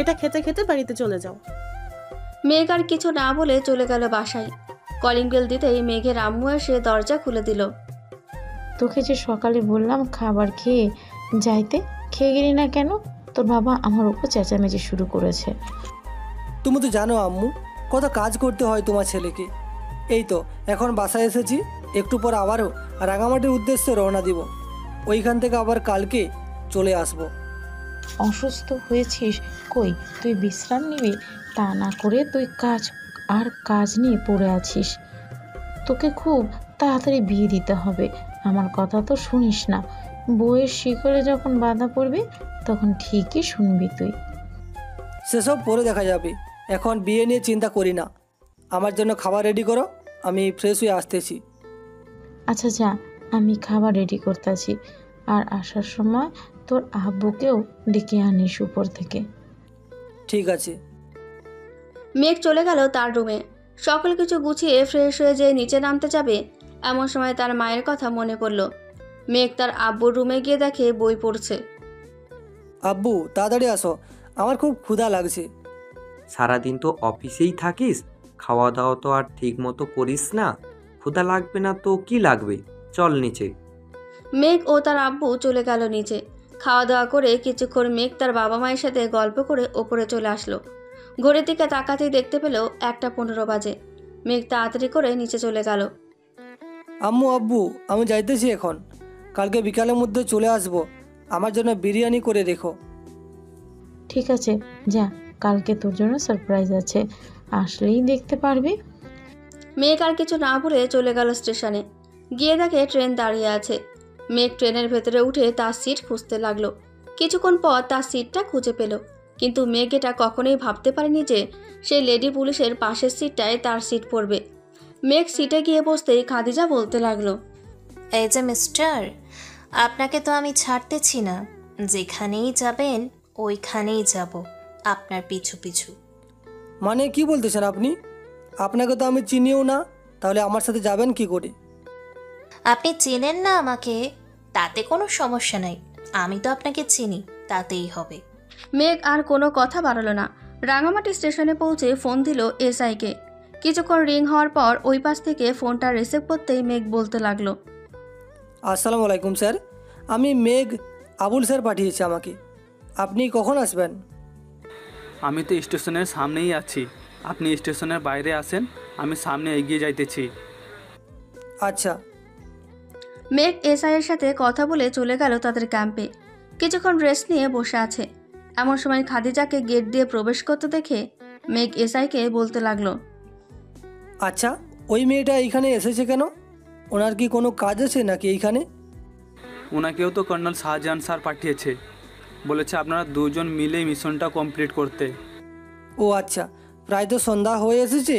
এটা খেতে খেতে বাড়িতে চলে যাও। মেঘ আর কিছু না বলে চলে গেল বাসায়। কলিং বেল দিতেই মেঘের আম্মু এসে দরজা খুলে দিল। তোকে যে সকালে বললাম খাবার খেয়ে যাইতে, খেয়ে গেলি না কেন? তোর বাবা আমার উপর চেঁচামেচি শুরু করেছে। তুমি তো জানো আম্মু, কত কাজ করতে হয় তোমার ছেলেকে। এই তো এখন বাসায় এসেছি, একটু পর আবারও রাঙামাটির উদ্দেশ্যে রওনা দিব। ওইখান থেকে আবার কালকে চলে আসব। অসুস্থ হয়েছিস, কই তুই বিশ্রাম নিবি? তা না করে তুই কাজ নিয়ে পড়ে আছিস। তোকে খুব তাড়াতাড়ি বিয়ে দিতে হবে। আমার কথা তো শুনিস না। বইয়ের শিকড়ে যখন বাধা পড়বে তখন ঠিকই শুনবি তুই। সেসব পরে দেখা যাবে, এখন বিয়ে নিয়ে চিন্তা করি না। আমার জন্য খাবার রেডি করো, আমি ফ্রেশ হয়ে আসতেছি। আচ্ছা যা, আমি খাবার রেডি করতেছি। আর আসার সময় তোর আব্বুকেও ডেকে আনিস উপর থেকে। ঠিক আছে। মেঘ চলে গেল তার রুমে। সকল কিছু গুছিয়ে ফ্রেশ হয়ে যেয়ে নিচে নামতে যাবে, এমন সময় তার মায়ের কথা মনে পড়ল। মেঘ তার আব্বুর রুমে গিয়ে দেখে বই পড়ছে। আব্বু তাড়াতাড়ি আসো, আমার খুব ক্ষুধা লাগছে। সারাদিন তো অফিসেই থাকিস, খাওয়া দাওয়া তো আর ঠিক মতো করিস না। ক্ষুধা লাগবে না তো কি লাগবে, চল নিচে। মেঘ ও তার আব্বু চলে গেল নিচে। খাওয়া দাওয়া করে কিছুক্ষণ মেঘ তার বাবা মায়ের সাথে গল্প করে ওপরে চলে আসলো। ঘড়ির দিকে তাকাতেই দেখতে পেল 1:15 বাজে। মেঘ তাড়াতাড়ি করে নিচে চলে গেল। আম্মু আব্বু, আমি যাইতেছি এখন, কালকে বিকালের মধ্যে চলে আসবো। আমার জন্য বিরিয়ানি করে রেখো। ঠিক আছে যা, কালকে তোর জন্য সারপ্রাইজ আছে, আসলেই দেখতে পারবি। মেঘ আর কিছু না বলে চলে গেল স্টেশনে। গিয়ে দেখে ট্রেন দাঁড়িয়ে আছে। মেঘ ট্রেনের ভেতরে উঠে তার সিট খুঁজতে লাগলো। কিছুক্ষণ পর তার সিটটা খুঁজে পেল, কিন্তু মেঘ এটা কখনোই ভাবতে পারেনি যে সেই লেডি পুলিশের পাশের সিটটায় তার সিট পড়বে। মেঘ সিটে গিয়ে বসতেই খাদিজা বলতে লাগলো, এই যে মিস্টার, আপনাকে তো আমি ছাড়তেছি না। যেখানেই যাবেন ওইখানেই যাব, আপনার পিছু পিছু। মানে কি বলতেছেন আপনি? আপনাকে তো আমি চিনিও না, তাহলে আমার সাথে যাবেন কি করে? আপনি চেনেন না আমাকে, তাতে কোনো সমস্যা নাই। আমি তো আপনাকে চিনি, তাতেই হবে। মেঘ আর কোনো কথা বাড়ালো না। রাঙামাটি স্টেশনে পৌঁছে ফোন দিল এসআইকে। কিছুক্ষণ রিং হওয়ার পর ওই পাশ থেকে ফোনটা রিসিভ করতেই মেঘ বলতে লাগলো, আসসালামু আলাইকুম স্যার, আমি মেঘ, আবুল স্যার পাঠিয়েছে আমাকে। আপনি কখন আসবেন? আমি তো স্টেশনের সামনেই আছি, আপনি স্টেশনের বাইরে আসেন, আমি সামনে এগিয়ে যাইতেছি। আচ্ছা। মেঘ এসআইয়ের সাথে কথা বলে চলে গেল তাদের ক্যাম্পে। কিছুক্ষণ রেস্ট নিয়ে বসে আছে। এমন সময় খাদিজাকে গেট দিয়ে প্রবেশ করতে দেখে মেঘ এসআইকে বলতে লাগলো, আচ্ছা, ওই মেয়েটা এইখানে এসেছে কেন? ওনার কি কোনো কাজ আছে নাকি এইখানে? ওনাকেও তো কর্নেল শাহজাহান স্যার পাঠিয়েছে, বলেছে আপনারা দুজন মিলে মিশনটা কমপ্লিট করতে। ও আচ্ছা, প্রায় তো সন্ধ্যা হয়ে এসেছে,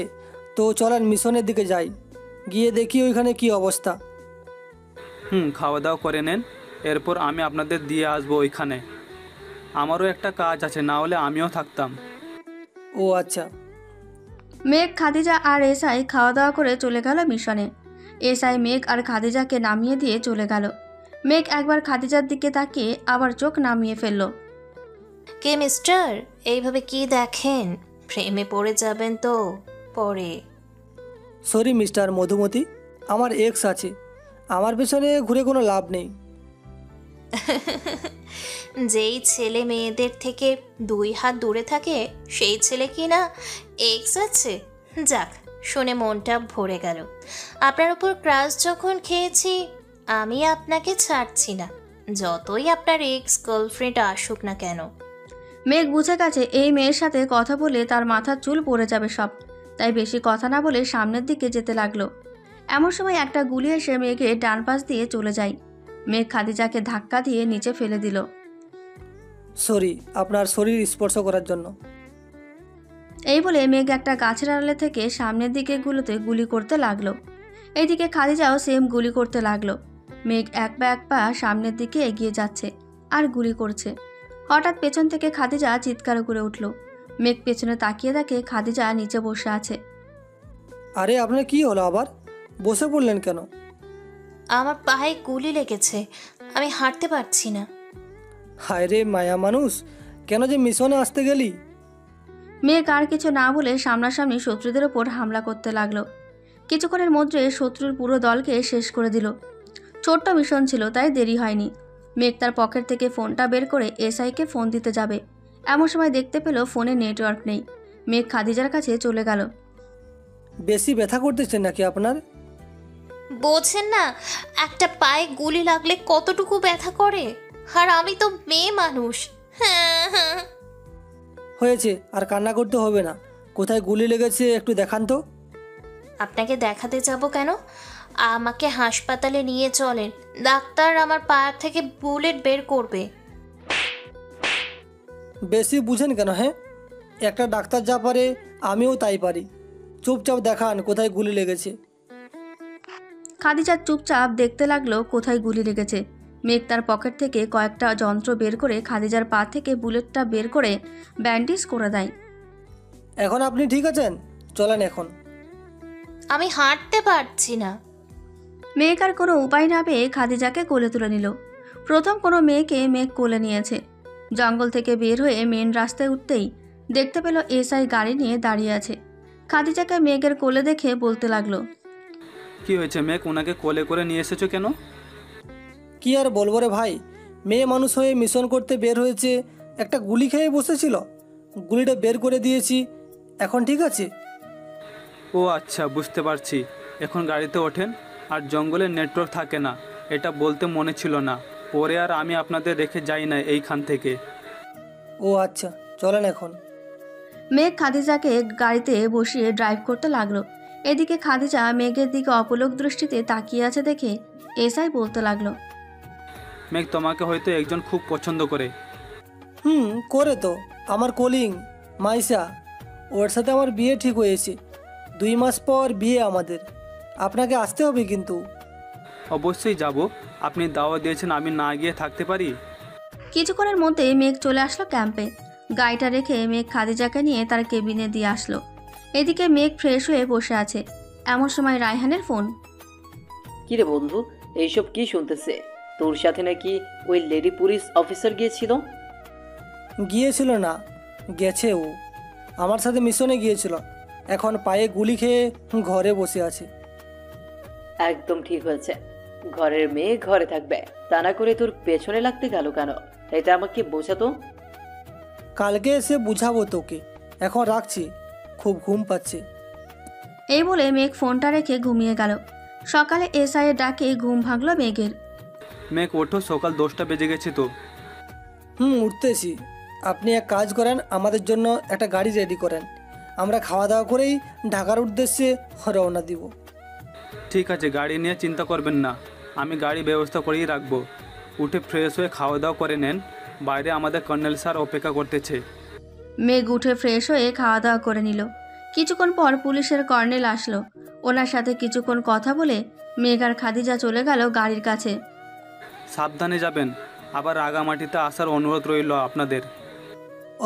তো চলেন মিশনের দিকে যাই, গিয়ে দেখি ওইখানে কি অবস্থা। খাওয়া দাওয়া করে নেন, এরপর আমি আপনাদের দিয়ে আসবো ওইখানে। আমারও একটা কাজ আছে, না হলে আমিও থাকতাম। ও আচ্ছা। মেঘ, খাদিজা আর এসআই খাওয়া দাওয়া করে চলে গেল মিশনে। এসআই মেঘ আর খাদিজাকে নামিয়ে দিয়ে চলে গেল। মেঘ একবার খাদিজার দিকে তাকিয়ে আবার চোখ নামিয়ে ফেলল। কে মিস্টার, এইভাবে কি দেখেন? প্রেমে পড়ে যাবেন তো পরে। সরি মিস্টার মধুমতি, আমার এক্স আছে, আমার পেছনে ঘুরে কোনো লাভ নেই। যেই ছেলে মেয়েদের থেকে 2 হাত দূরে থাকে সেই ছেলে কি না এক্স আছে? যাক, শুনে মনটা ভরে গেল। আপনার উপর ক্রাশ যখন খেয়েছি আমি আপনাকে ছাড়ছি না, যতই আপনার এক্স গার্লফ্রেন্ড আসুক না কেন। মেঘ বুঝে গেছে এই মেয়ের সাথে কথা বলে তার মাথার চুল পড়ে যাবে সব, তাই বেশি কথা না বলে সামনের দিকে যেতে লাগলো। এমন সময় একটা গুলি এসে মেঘে ডান পাশ দিয়ে চলে যায়। মেঘ খাদিজাকে ধাক্কা দিয়ে নিচে ফেলে দিল। সরি আপনার শরীর স্পর্শ করার জন্য। এই বলে মেঘ একটা গাছের আড়ালে থেকে সামনের দিকে গুলি করতে লাগলো। এইদিকে খাদিজাও সেম গুলি করতে লাগলো। মেঘ এক পা সামনের দিকে এগিয়ে যাচ্ছে আর গুলি করছে। হঠাৎ পেছন থেকে খাদিজা চিৎকার করে উঠল। মেঘ পেছনে তাকিয়ে দেখে খাদিজা নিচে বসে আছে। আরে আপনার কি হলো, আবার বসে পড়লেন কেন? আমার পায়ে গুলি লেগেছে, আমি হাঁটতে পারছি না। হায় রে মায়া মানুষ, কেন যে মিশনে আসতে গেলি? মেঘ আর কিছু না বলে সামনাসামনি শত্রুদের ওপর হামলা করতে লাগলো। কিছুক্ষণের মধ্যে শত্রুর পুরো দলকে শেষ করে দিল। ছোট্ট মিশন ছিল তাই দেরি হয়নি। মেঘ তার পকেট থেকে ফোনটা বের করে এসআইকে ফোন দিতে যাবে, এমন সময় দেখতে পেল ফোনে নেটওয়ার্ক নেই। মেঘ খাদিজার কাছে চলে গেল। বেশি ব্যথা করতেছে নাকি আপনার? বোঝেন না, একটা পায়ে গুলি লাগলে কতটুকু ব্যথা করে, আর আমি তো মেয়ে মানুষ। হয়েছে, আর কান্না করতে হবে না। কোথায় গুলি লেগেছে একটু দেখান তো। আপনাকে দেখাতে যাব কেন? আমাকে হাসপাতালে নিয়ে চলেন, ডাক্তার আমার পা থেকে বুলেট বের করবে। বেশি বুঝেন কেন? হ্যাঁ, একটা ডাক্তার যা পারে আমিও তাই পারি। চুপচাপ দেখান কোথায় গুলি লেগেছে। খাদিজা চুপচাপ দেখতে লাগলো কোথায় গুলি লেগেছে। মেঘ তার পকেট থেকে কয়েকটা যন্ত্র বের করে খাদিজার পা থেকে বুলেটটা বের করে ব্যান্ডেজ করে দেয়। এখন আপনি ঠিক আছেন? চলেন এখন। আমি হাঁটতে পারছি না। মেঘ আর কোনো উপায় না পেয়ে খাদিজাকে কোলে তুলে নিল। প্রথম কোনো মেয়েকে মেঘ কোলে নিয়েছে। জঙ্গল থেকে বের হয়ে মেন রাস্তায় উঠতেই দেখতে পেল এসআই গাড়ি নিয়ে দাঁড়িয়ে আছে। খাদিজাকে মেঘের কোলে দেখে বলতে লাগলো, কি হয়েছে মেঘ, ওনাকে কোলে করে নিয়ে এসেছো কেন? কি আর বলবো রে ভাই, মেয়ে মানুষ হয়ে মিশন করতে বের হয়েছে, একটা গুলি খেয়ে বসেছিল, গুলিটা বের করে দিয়েছি, এখন ঠিক আছে। ও আচ্ছা, বুঝতে পারছি। এখন গাড়িতে ওঠেন। আর জঙ্গলে নেটওয়ার্ক থাকে না, এটা বলতে মনে ছিল না। পরে আর আমি আপনাদের রেখে যাই না এইখান থেকে। ও আচ্ছা, চলেন এখন। মেঘ খাদিজাকে গাড়িতে বসিয়ে ড্রাইভ করতে লাগলো। এদিকে খাদিজা মেঘের দিকে অপলক দৃষ্টিতে তাকিয়ে আছে দেখে এসআই বলতে লাগলো, মেঘ তোমাকে হয়তো একজন খুব পছন্দ করে। করে তো, আমার কলিং মাইসা, ওর সাথে আমার বিয়ে ঠিক হয়েছে। 2 মাস পর বিয়ে আমাদের। আপনাকে আসতে হবে কিন্তু। অবশ্যই যাব, আপনি দাওয়া দিয়েছেন, আমি না গিয়ে থাকতে পারি? কিছুক্ষণের মধ্যে মেঘ চলে আসলো ক্যাম্পে। গাড়িটা রেখে মেঘ খাদিজাকে নিয়ে তার কেবিনে দিয়ে আসলো। এদিকে মেঘ ফ্রেশ হয়ে বসে আছে। এমন সময় রায়হানের ফোন। কিরে বন্ধু, এইসব কি শুনতেছে? তোর সাথে নাকি ওই লেডি পুলিশ অফিসার গিয়েছিল? গিয়েছিল না, গেছে ও। আমার সাথে মিশনে গিয়েছিল, এখন পায়ে গুলি খেয়ে ঘরে বসে আছে। একদম ঠিক হয়েছে। ঘরের মেয়ে ঘরে থাকবে, তা না করে তোর পেছনে লাগতে গেল কেন? এটা আমাকে বোঝাতো। কালকে এসে বুঝাবো তোকে, এখন রাখছি, খুব ঘুম পাচ্ছে। এই বলে মেঘ ফোনটা রেখে ঘুমিয়ে গেল। সকালে এসআই এর ডাকে ঘুম ভাঙল মেঘের। মেঘ ওঠো, সকাল 10টা বেজে গেছে তো। উঠতেছি। আপনি এক কাজ করেন, আমাদের জন্য একটা গাড়ি রেডি করেন, আমরা খাওয়া দাওয়া করেই ঢাকার উদ্দেশ্যে রওনা দিব। ঠিক আছে, গাড়ি নিয়ে চিন্তা করবেন না, আমি গাড়ি ব্যবস্থা করেই রাখবো। উঠে ফ্রেশ হয়ে খাওয়া দাওয়া করে নেন, বাইরে আমাদের কর্নেল স্যার অপেক্ষা করতেছে। মেঘ উঠে ফ্রেশ হয়ে খাওয়া দাওয়া করে নিল। কিছুক্ষণ পর পুলিশের কর্নেল আসলো। ওনার সাথে কিছুক্ষণ কথা বলে মেঘ আর খাদিজা চলে গেল গাড়ির কাছে। সাবধানে যাবেন, আবার রাগামাটিতে আসার অনুরোধ রইল আপনাদের।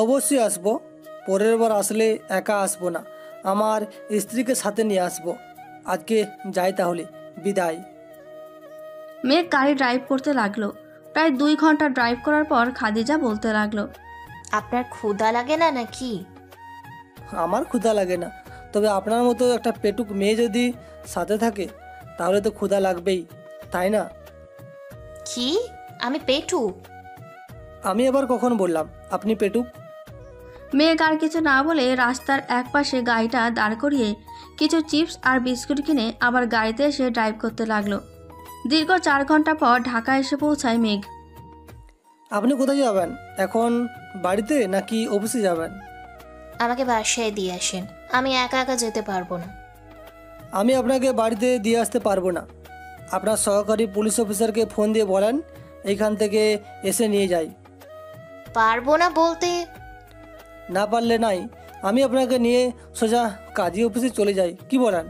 অবশ্যই আসবো, পরের বার আসলে একা আসবো না, আমার স্ত্রীকে সাথে নিয়ে আসবো। আজকে যাই তাহলে, বিদায়। মেঘ গাড়ি ড্রাইভ করতে লাগলো। প্রায় 2 ঘন্টা ড্রাইভ করার পর খাদিজা বলতে লাগলো, আপনার ক্ষুধা লাগে না নাকি? আমার ক্ষুধা লাগে না, তবে আপনার মতো একটা পেটুক মেয়ে যদি সাথে থাকে তাহলে তো ক্ষুধা লাগবেই, তাই না? কি? আমি পেটু? আমি আবার কখন বললাম আপনি পেটুক? মেঘ আর কিছু না বলে রাস্তার একপাশে গাড়িটা দাঁড় করিয়ে কিছু চিপস আর বিস্কুট কিনে আবার গাড়িতে এসে ড্রাইভ করতে লাগলো। দীর্ঘ 4 ঘন্টা পর ঢাকা এসে পৌঁছায় মেঘ। আপনি কোথায় যাবেন এখন, বাড়িতে নাকি অফিসে যাবেন? আমাকে বাসায় দিয়ে আসেন, আমি একা একা যেতে পারবো না। আমি আপনাকে বাড়িতে দিয়ে আসতে পারবো না, আপনার সহকারী পুলিশ অফিসারকে ফোন দিয়ে বলেন এইখান থেকে এসে নিয়ে যাই। পারবো না বলতে? না পারলে নাই, আমি আপনাকে নিয়ে সোজা কাজী অফিসে চলে যাই, কি বলেন?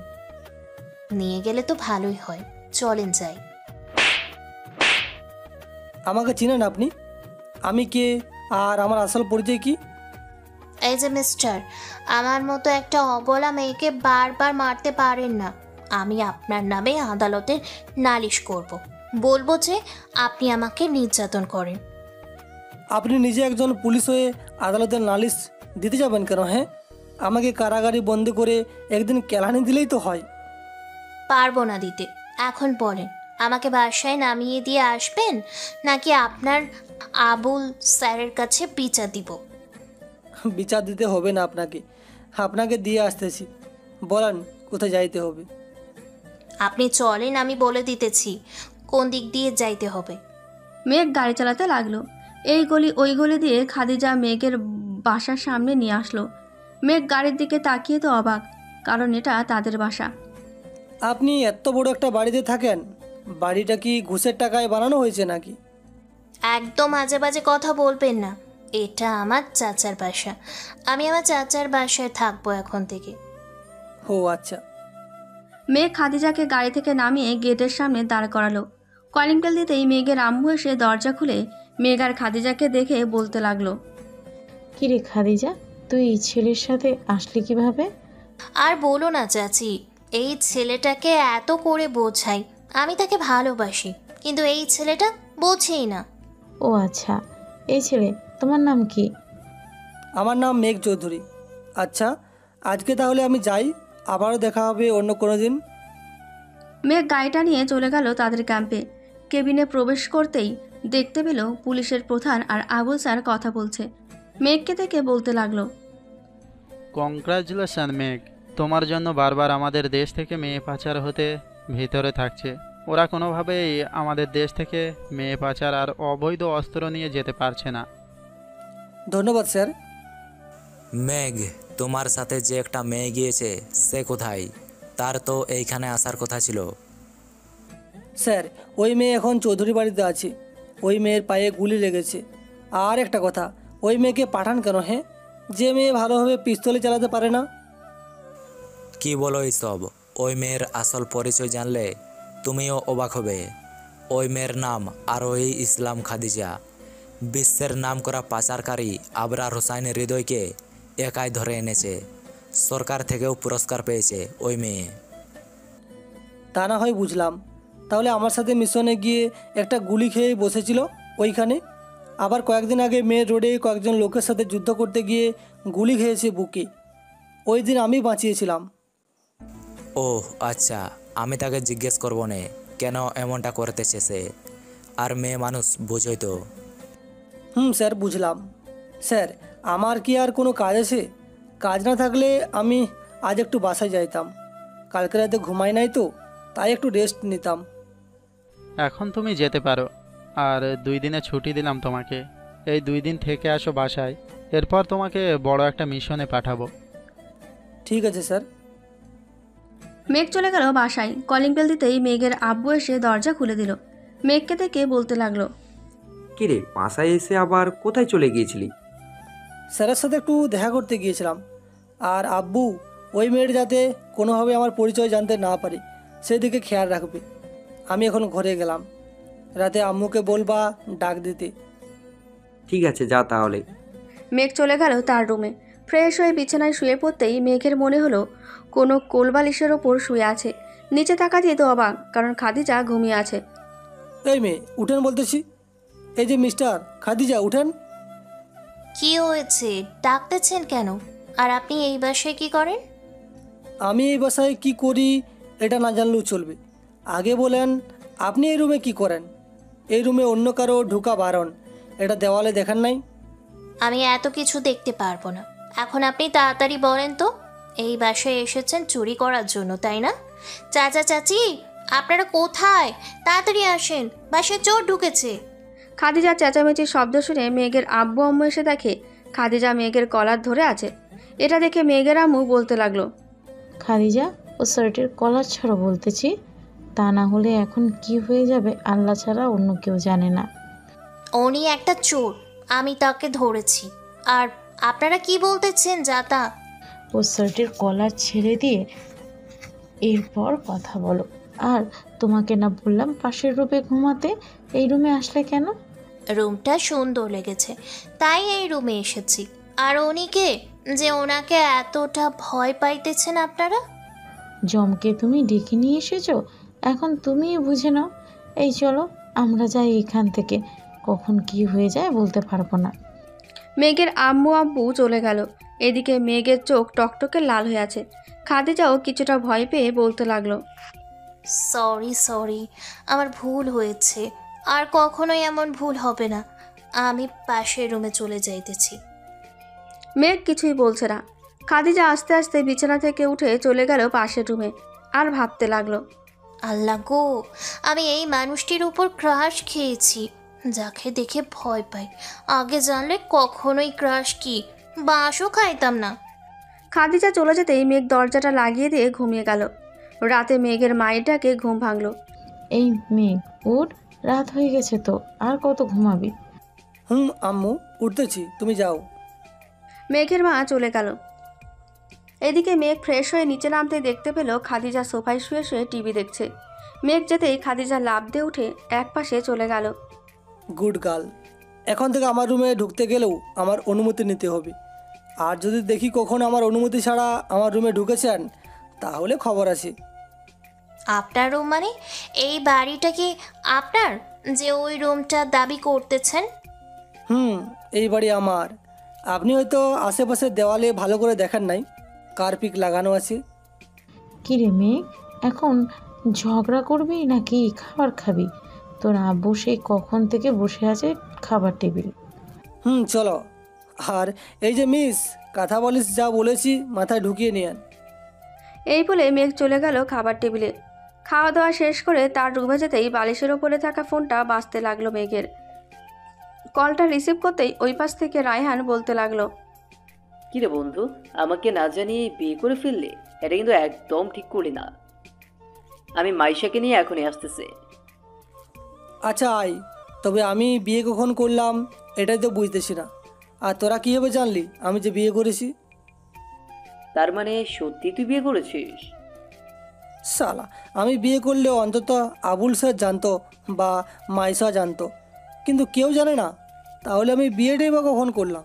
নিয়ে গেলে তো ভালোই হয়, চলেন যাই। আমাকে চিনেন আপনি? আমি কে আর আমার আসল পরিচয় কি? এই যে মিস্টার, আমার মতো একটা অবলা মেয়েকে বারবার মারতে পারেন না। আমি আপনার নামে আদালতে নালিশ করব, বলবো যে আপনি আমাকে নির্যাতন করেন। আপনি নিজে একজন পুলিশ হয়ে আদালতের নালিশ দিতে যাবেন কেন? হ্যাঁ, আমাকে কারাগারে বন্দি করে একদিন কেলানি দিলেই তো হয়। পারবো না দিতে। এখন বলেন, আমাকে বাসায় নামিয়ে দিয়ে আসবেন নাকি আপনার আবুল স্যারের কাছে বিচার দিব? বিচার দিতে হবে না আপনাকে, আপনাকে দিয়ে আসতেছি, বলেন কোথায় যাইতে হবে? আপনি চলেন, আমি বলে দিতেছি কোন দিক দিয়ে যাইতে হবে। মেঘ গাড়ি চালাতে লাগলো। এই গলি ওই গলি দিয়ে খাদিজা মেঘের বাসার সামনে নিয়ে আসলো। মেঘ গাড়ির দিকে তাকিয়ে তো অবাক, কারণ এটা তাদের বাসা। আপনি এত বড় একটা বাড়িতে থাকেন, বাড়িটা কি ঘুষের টাকায় বানানো হয়েছে নাকি? একদম আজে বাজে কথা বলবেন না, এটা আমার চাচার বাসা। আমি আমার চাচার বাসায় থাকবো এখন থেকে। ও আচ্ছা। মেঘ খাদিজাকে গাড়ি থেকে নামিয়ে গেটের সামনে দাঁড় করালো। কলিং বেল দিতেই মেঘের আম্মু এসে দরজা খুলে মেঘ আর খাদিজাকে দেখে বলতে লাগলো, কিরে খাদিজা, তুই এই ছেলের সাথে আসলি কিভাবে? আর বলো না চাচি, এই ছেলেটাকে এত করে বোঝাই আমি তাকে ভালোবাসি, কিন্তু এই ছেলেটা বোঝেই না। ও আচ্ছা, এই ছেলে, তোমার নাম কি? আমার নাম মেঘ চৌধুরী। আচ্ছা, আজকে তাহলে আমি যাই, আবারও দেখা হবে অন্য কোনো দিন। মেঘ গাড়িটা নিয়ে চলে গেল তাদের ক্যাম্পে। কেবিনে প্রবেশ করতেই দেখতে পেল পুলিশের প্রধান আর আবুল স্যার কথা বলছে। মেঘকে দেখে বলতে লাগলো, কংগ্রাচুলেশন মেঘ, তোমার জন্য বারবার আমাদের দেশ থেকে মেয়ে পাচার হতে ভিতরে থাকছে। ওরা কোনোভাবেই আমাদের দেশ থেকে মেয়ে পাচার আর অবৈধ অস্ত্র নিয়ে যেতে পারছে না। ধন্যবাদ স্যার। মেঘ, তোমার সাথে যে একটা মেয়ে গিয়েছে সে কোথায়? তার তো এইখানে আসার কথা ছিল। স্যার, ওই মেয়ে এখন চৌধুরী বাড়িতে আছে, ওই মেয়ের পায়ে গুলি লেগেছে। আর একটা কথা, ওই মেয়েকে পাঠান কেন? হ্যাঁ, যে মেয়ে ভালোভাবে পিস্তলে চালাতে পারে না। কি বলো এইসব? ওই মেয়ের আসল পরিচয় জানলে তুমিও অবাক হবে। ওই মেয়ের নাম আরোহী ইসলাম খাদিজা। বিশ্বের নামকরা পাচারকারী আবরার হোসাইনের হৃদয়কে একাই ধরে এনেছে। সরকার থেকেও পুরস্কার পেয়েছে ওই মেয়ে। তা না হয় বুঝলাম, তাহলে আমার সাথে মিশনে গিয়ে একটা গুলি খেয়ে বসেছিল ওইখানে। আবার কয়েকদিন আগে মেয়ের রোডে কয়েকজন লোকের সাথে যুদ্ধ করতে গিয়ে গুলি খেয়েছে বুকে। ওই দিন আমি বাঁচিয়েছিলাম। ওহ আচ্ছা, আমি তাকে জিজ্ঞেস করবো নে কেন এমনটা করতেছে সে। আর মেয়ে মানুষ বুঝোই তো। স্যার বুঝলাম। স্যার আমার কি আর কোনো কাজ আছে? কাজ না থাকলে আমি আজ একটু বাসায় যাইতাম। কালকে রাতে ঘুমাই নাই তো, তাই একটু রেস্ট নিতাম। এখন তুমি যেতে পারো। আর 2 দিনের ছুটি দিলাম তোমাকে। এই 2 দিন থেকে আসো বাসায়, এরপর তোমাকে বড় একটা মিশনে পাঠাবো। ঠিক আছে স্যার। মেঘ চলে গেল বাসায়। কলিং বেল দিতেই মেঘের আব্বু এসে দরজা খুলে দিল। মেঘকে দেখে বলতে লাগলো, কিরে বাসায় এসে আবার কোথায় চলে গিয়েছিলি? স্যারের সাথে একটু দেখা করতে গিয়েছিলাম। আর আব্বু ওই মেয়ের যাতে কোনোভাবে আমার পরিচয় জানতে না পারে সেদিকে খেয়াল রাখবে। আমি এখন ঘরে গেলাম। রাতে আম্মুকে বলবা ডাক দিতে। ঠিক আছে, যা তাহলে। মেঘ চলে গেল তার রুমে। ফ্রেশ হয়ে বিছানায় শুয়ে পড়তেই মেঘের মনে হলো কোনো কোলবালিশের ওপর শুয়ে আছে। নিচে তাকাতেই তো অবাক, কারণ খাদিজা ঘুমিয়ে আছে। এই মেয়ে উঠেন বলতেছি। এই যে মিস্টার খাদিজা, উঠেন। কি হয়েছে, ডাকতেছেন কেন? আর আপনি এই বাসায় কি করেন? আমি এই বাসায় কি করি এটা না জানলেও চলবে। আগে বলেন আপনি এই রুমে কি করেন? এই রুমে অন্য কারো ঢোকা বারণ, এটা দেওয়ালে দেখেন নাই? আমি এত কিছু দেখতে পারবো না। এখন আপনি তাড়াতাড়ি বলেন তো, এই বাসায় এসেছেন চুরি করার জন্য, তাই না? চাচা চাচি, আপনারা কোথায়? তাড়াতাড়ি আসেন, বাসায় চোর ঢুকেছে। খাদিজার চেঁচামেচির শব্দ শুনে মেঘের আব্বু আম্মু এসে দেখে খাদিজা মেঘের কলার ধরে আছে। এটা দেখে মেঘের আম্মু বলতে লাগলো, খাদিজা, ও শার্টের কলার ছাড়ো বলতেছি, তা না হলে এখন কি হয়ে যাবে আল্লাহ ছাড়া অন্য কেউ জানে না। উনি একটা চোর, আমি তাকে ধরেছি। আর আপনারা কি বলতেছেন যাতা? ও শার্টের কলার ছেড়ে দিয়ে এরপর কথা বলো। আর তোমাকে না বললাম পাশের রুমে ঘুমাতে, এই রুমে আসলে কেন? রুমটা সুন্দর লেগেছে, তাই এই রুমে এসেছি। আর উনি কে যে ওনাকে এতটা ভয় পাইতেছেন আপনারা? জমকে তুমি ডেকে নিয়ে এসেছো, এখন তুমিই বুঝে নাও। এই চলো আমরা যাই এখান থেকে, কখন কি হয়ে যায় বলতে পারবো না। মেঘের আম্মু আব্বু চলে গেল। এদিকে মেঘের চোখ টকটকে লাল হয়ে আছে। খাদিজাও কিছুটা ভয় পেয়ে বলতে লাগলো, সরি, আমার ভুল হয়েছে, আর কখনোই এমন ভুল হবে না। আমি পাশের রুমে চলে যাইতেছি। মেঘ কিছুই বলছে না। খাদিজা আস্তে আস্তে বিছানা থেকে উঠে চলে গেল পাশের রুমে। আর ভাবতে লাগলো, আল্লাহ গো, আমি এই মানুষটির উপর ক্রাশ খেয়েছি, যাকে দেখে ভয় পাই। আগে জানলে কখনোই ক্রাশ কি বাঁশও খাইতাম না। খাদিজা চলে যেতেই মেঘ দরজাটা লাগিয়ে দিয়ে ঘুমিয়ে গেল। রাতে মেঘের মায়ের ডাকে ঘুম ভাঙলো। এই মেঘ উঠ, রাত হয়ে গেছে তো, আর কত ঘুমাবি? আম্মু উঠতেছি, তুমি যাও। মেঘের মা চলে গেল। এদিকে মেঘ ফ্রেশ হয়ে নিচে নামতে দেখতে পেল খাদিজা সোফায় শুয়ে শুয়ে টিভি দেখছে। মেঘ যেতেই খাদিজা লাফ দিয়ে উঠে এক পাশে চলে গেল। Good girl. এখন থেকে আমার রুমে ঢুকতে গেলেও আমার অনুমতি নিতে হবে। আর যদি দেখি কখনো আমার অনুমতি ছাড়া আমার রুমে ঢুকেছেন, তাহলে খবর আছে। আপনার রুম মানে এই বাড়িটা কি আপনার, যে ওই রুমটা দাবি করতেছেন? এই বাড়ি আমার। আপনি হয়তো আশেপাশের দেওয়ালে ভালো করে দেখেন নাই, কার্পিক লাগানো আছে। কি রে মেঘ, এখন ঝগড়া করবি নাকি খাবার খাবি? তোর আব্বু সেই কখন থেকে বসে আছে খাবার টেবিলে। চলো। আর এই যে মিস, কথা বলিস, যা বলেছি মাথায় ঢুকিয়ে নিয়েন। এই বলে মেঘ চলে গেল খাবার টেবিলে। খাওয়া দাওয়া শেষ করে তার রুমে যেতেই বালিশের ওপরে থাকা ফোনটা বাজতে লাগলো মেঘের। কলটা রিসিভ করতেই ওই পাশ থেকে রায়হান বলতে লাগলো, কিরে বন্ধু, আমাকে না জানিয়ে বিয়ে করে ফেললে? এটা কিন্তু একদম ঠিক করি না। আমি মাইশাকে নিয়ে এখনই আসতেছি। আচ্ছা আয়, তবে আমি বিয়ে কখন করলাম এটাই তো বুঝতেছি না। আর তোরা কীভাবে জানলি আমি যে বিয়ে করেছি? তার মানে সত্যি তুই বিয়ে করেছিস? সালা, আমি বিয়ে করলেও অন্তত আবুল স্যার জানতো বা মাইশা জানতো, কিন্তু কেউ জানে না। তাহলে আমি বিয়েটাই বা কখন করলাম?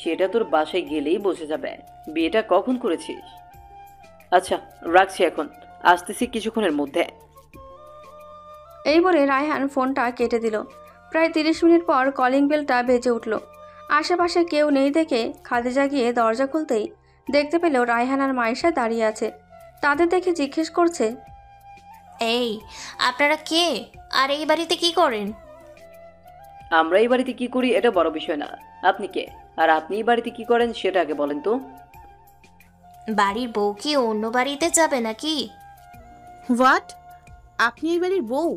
সেটা তোর বাসায় গেলেই বোঝা যাবে বিয়েটা কখন করেছিস। আচ্ছা রাখছি, এখন আসতেছি কিছুক্ষণের মধ্যে। এই বলে রায়হান ফোনটা কেটে দিল। প্রায় 30 মিনিট পর কলিং বেলটা বেজে উঠল। আশেপাশে কেউ নেই দেখে খাদিজা গিয়ে দরজা খুলতেই দেখতে পেল রায়হান আর মাইশা দাঁড়িয়ে আছে। তাদের দেখে জিজ্ঞেস করছে, এই আপনারা কে আর এই বাড়িতে কি করেন? আমরা এই বাড়িতে কি করি এটা বড় বিষয় না, আপনি কে আর আপনি এই বাড়িতে কি করেন সেটা আগে বলেন তো। বাড়ির বউ কি অন্য বাড়িতে যাবে নাকি? হোয়াট? আপনি এই বাড়ির বউ?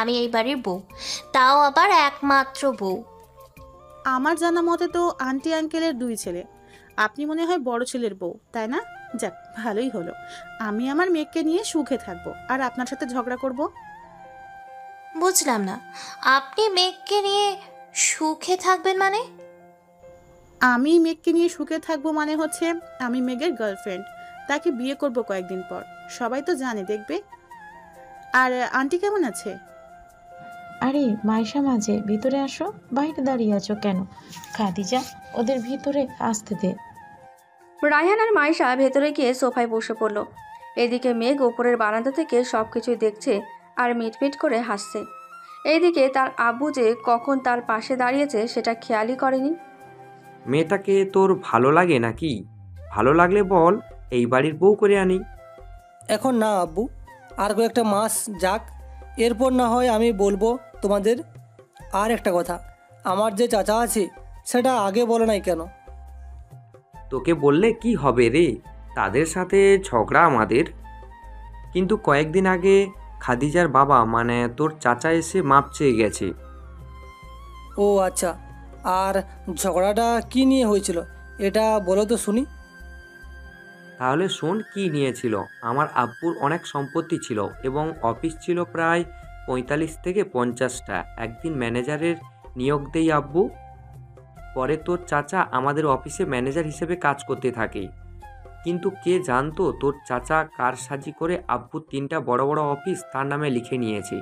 আমি এই বাড়ির বউ, তাও আবার একমাত্র বউ। আমার জানা মতে তো আন্টি আঙ্কেলের 2 ছেলে, আপনি মনে হয় বড় ছেলের বউ, তাই না? যাক, ভালোই হলো। আমি আমার মেয়েকে নিয়ে সুখে থাকবো আর আপনার সাথে ঝগড়া করব। বুঝলাম না, আপনি মেঘকে নিয়ে সুখে থাকবেন মানে? আমি মেঘকে নিয়ে সুখে থাকবো মানে হচ্ছে আমি মেঘের গার্লফ্রেন্ড, তাকে বিয়ে করব কয়েকদিন পর, সবাই তো জানে দেখবে। আর আন্টি কেমন আছে? আরে মাইশা মাঝে, ভিতরে আসো। বাইরে দাঁড়িয়ে আছো কেন? খাদিজা, ওদের ভিতরে আসতে দে। রায়হান আর মাইশা ভেতরে গিয়ে সোফায় বসে পড়ল। এদিকে মেঘ ওপরের বারান্দা থেকে সব কিছুই দেখছে আর মিটমিট করে হাসছে। এইদিকে তার আব্বু যে কখন তার পাশে দাঁড়িয়েছে সেটা খেয়ালই করেনি। মেয়েটাকে তোর ভালো লাগে নাকি? ভালো লাগলে বল, এই বাড়ির বউ করে আনি। এখন না আব্বু, আর কয়েকটা মাস যাক, এরপর না হয় আমি বলবো তোমাদের। আর একটা কথা, আমার যে চাচা আছে সেটা আগে বলো নাই কেন? তোকে বললে কি হবে রে, তাদের সাথে ঝগড়া আমাদের। কিন্তু কয়েকদিন আগে খাদিজার বাবা মানে তোর চাচা এসে মাপ চেয়ে গেছে। ও আচ্ছা, আর ঝগড়াটা কি নিয়ে হয়েছিল এটা বলো তো শুনি। তাহলে শোন কি নিয়েছিল। আমার আব্বুর অনেক সম্পত্তি ছিল এবং অফিস ছিল প্রায় 45 থেকে 50টা। একদিন ম্যানেজারের নিয়োগ দেই আব্বু। পরে তোর চাচা আমাদের অফিসে ম্যানেজার হিসেবে কাজ করতে থাকে। কিন্তু কে জানতো তোর চাচা কারসাজি করে আব্বুর 3টা বড় বড় অফিস তার নামে লিখে নিয়েছে।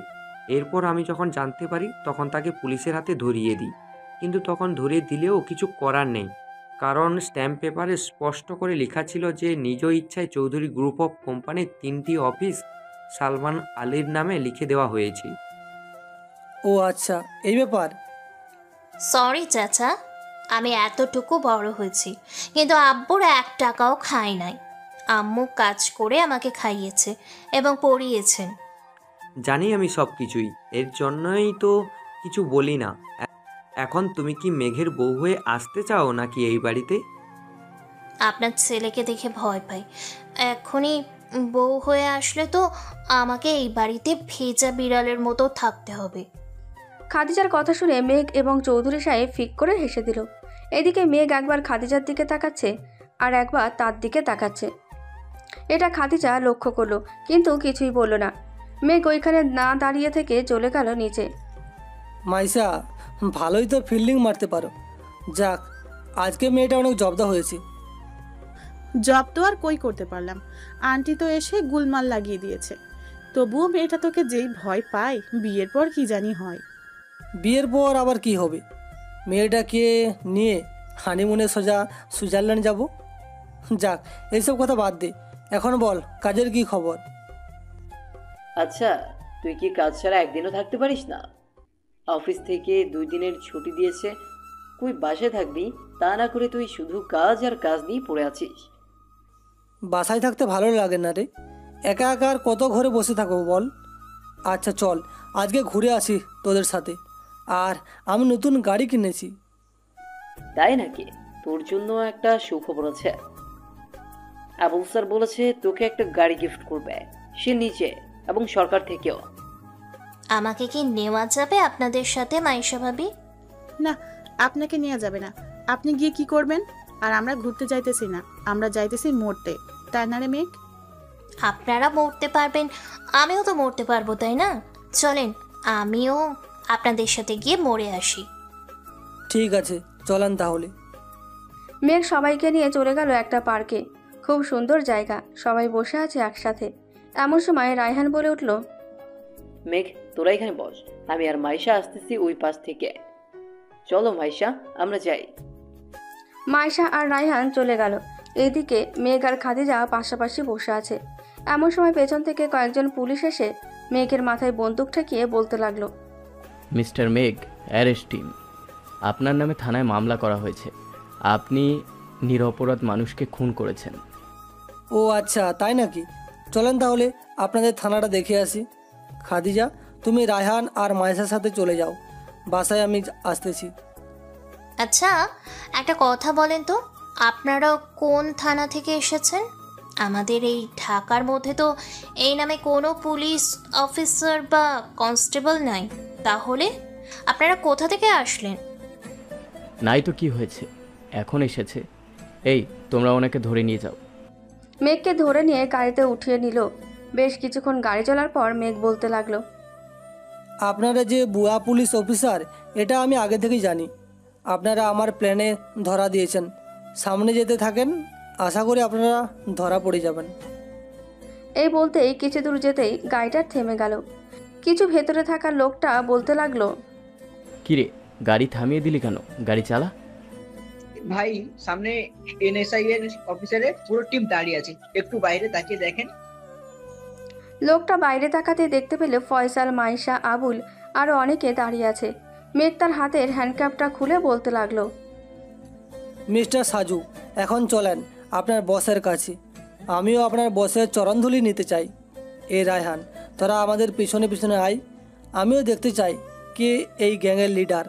এরপর আমি যখন জানতে পারি তখন তাকে পুলিশের হাতে ধরিয়ে দিই। কিন্তু তখন ধরিয়ে দিলেও কিছু করার নেই, কারণ স্ট্যাম্প পেপারে স্পষ্ট করে লেখা ছিল যে নিজ ইচ্ছায় চৌধুরী গ্রুপ অফ কোম্পানির 3টি অফিস সালমান আলীর নামে লিখে দেওয়া হয়েছে। ও আচ্ছা, এই ব্যাপার। সরি চাচা, আমি এতটুকু বড় হয়েছি কিন্তু আব্বুর 1 টাকাও খাই নাই। আম্মু কাজ করে আমাকে খাইয়েছে এবং পড়িয়েছেন। জানি আমি সব কিছুই, এর জন্যই তো কিছু বলি না। এখন তুমি কি মেঘের বউ হয়ে আসতে চাও নাকি এই বাড়িতে? আপনার ছেলেকে দেখে ভয় পাই। এখনই বউ হয়ে আসলে তো আমাকে এই বাড়িতে ভেজা বিড়ালের মতো থাকতে হবে। খাদিজার কথা শুনে মেঘ এবং চৌধুরী সাহেব ফিক করে হেসে দিল। এদিকে মেঘ একবার খাদিজার দিকে তাকাচ্ছে আর একবার তার দিকে তাকাচ্ছে। এটা খাদিজা লক্ষ্য করলো কিন্তু কিছুই বলল না। মেঘ ওইখানে না দাঁড়িয়ে থেকে চলে গেল নিচে। মাইশা, ভালোই তো ফিল্ডিং মারতে পারো। যাক, আজকে মেয়েটা অনেক জব্দ হয়েছে। জব তো আর কই করতে পারলাম, আন্টি তো এসে গুলমাল লাগিয়ে দিয়েছে। তবুও মেয়েটা তোকে যেই ভয় পায়, বিয়ের পর কি জানি হয়। বিয়ের পর আবার কি হবে? মেয়েটাকে নিয়ে হানিমুনে সোজা সুইজারল্যান্ড যাব। যাক, এইসব কথা বাদ দে, এখন বল কাজের কি খবর? আচ্ছা, তুই কি কাজ ছাড়া একদিনও থাকতে পারিস না? অফিস থেকে 2 দিনের ছুটি দিয়েছে, কই বাসায় থাকবি, তা না করে তুই শুধু কাজ আর কাজ নিয়ে পড়ে আছিস। বাসায় থাকতে ভালো লাগে না রে, একা একা আর কত ঘরে বসে থাকবো বল। আচ্ছা চল, আজকে ঘুরে আসি তোদের সাথে। আর আমি নতুন গাড়ি কিনেছি। তাই নাকি? তোর জন্য একটা সুখবর আছে। আবুল স্যার বলেছে তোকে একটা গাড়ি গিফট করবে, সে নিজে এবং সরকার থেকেও। আমাকে কি নেওয়া যাবে আপনাদের সাথে মাইশা ভাবি? না, আপনাকে নেওয়া যাবে না। আপনি গিয়ে কি করবেন? আর আমরা ঘুরতে যাইতেছি না, আমরা যাইতেছি মরতে, তাই না রে মেঘ? আপনারা মরতে পারবেন, আমিও তো মরতে পারবো, তাই না? চলেন আমিও আপনাদের সাথে গিয়ে মরে আসি। ঠিক আছে, চলেন তাহলে। মেঘ সবাইকে নিয়ে চলে গেল একটা পার্কে। খুব সুন্দর জায়গা, সবাই বসে আছে একসাথে। এমন সময় রায়হান বলে উঠল, মেঘ তোরা এখানে বস, আমি আর মাইশা আসতেছি ওই পাশ থেকে। চলো মাইশা, আমরা যাই। মাইশা আর রায়হান চলে গেল। এদিকে মেঘ আর খাদিজা পাশাপাশি বসে আছে। এমন সময় পেছন থেকে কয়েকজন পুলিশ এসে মেঘের মাথায় বন্দুক ঠেকিয়ে বলতে লাগলো, মিস্টার মেঘ, অ্যারেস্ট টিম, আপনার নামে থানায় মামলা করা হয়েছে। আপনি নিরপরাধ মানুষকে খুন করেছেন। ও আচ্ছা, তাই নাকি? চলেন তাহলে আপনাদের থানাটা দেখে আসি। খাদিজা, তুমি রায়হান আর মায়েশার সাথে চলে যাও, বাসায় আমি আসতেছি। আচ্ছা, একটা কথা বলেন তো, আপনারা কোন থানা থেকে এসেছেন? আমাদের এই ঢাকার মধ্যে তো এই নামে কোনো পুলিশ অফিসার বা কনস্টেবল নাই। তাহলে আপনারা কোথা থেকে আসলেন? নাই তো কি হয়েছে, এখন এসেছে। এই, তোমরা ওনাকে ধরে নিয়ে যাও। মেঘকে ধরে নিয়ে গাড়িতে উঠিয়ে নিল। বেশ কিছুক্ষণ গাড়ি চলার পর মেঘ বলতে লাগলো, আপনারা যে বুয়া পুলিশ অফিসার, এটা আমি আগে থেকেই জানি। আপনারা আমার প্ল্যানে ধরা দিয়েছেন। সামনে যেতে থাকেন, আশা করি আপনারা ধরা পড়ে যাবেন। এই বলতেই কিছু দূর যেতেই গাড়িটা থেমে গেল। কিছু ভেতরে থাকা লোকটা বলতে লাগলো, কিরে, গাড়ি থামিয়ে দিলি কেন? গাড়ি চালা। ভাই, সামনে এনএসআই এর অফিসারের পুরো টিম দাঁড়িয়ে আছে, একটু বাইরে তাকিয়ে দেখেন। লোকটা বাইরে তাকাতে দেখতে পেলে ফয়সাল, মাইশা, আবুল আরও অনেকে দাঁড়িয়ে আছে। মেঘ তার হাতের হ্যান্ডক্যাপটা খুলে বলতে লাগলো, মিস্টার সাজু, এখন চলেন আপনার বসের কাছে। আমিও আপনার বসের চরণধুলি নিতে চাই। এ রায়হান, তোরা আমাদের পিছনে পিছনে আয়। আমিও দেখতে চাই কে এই গ্যাংয়ের লিডার।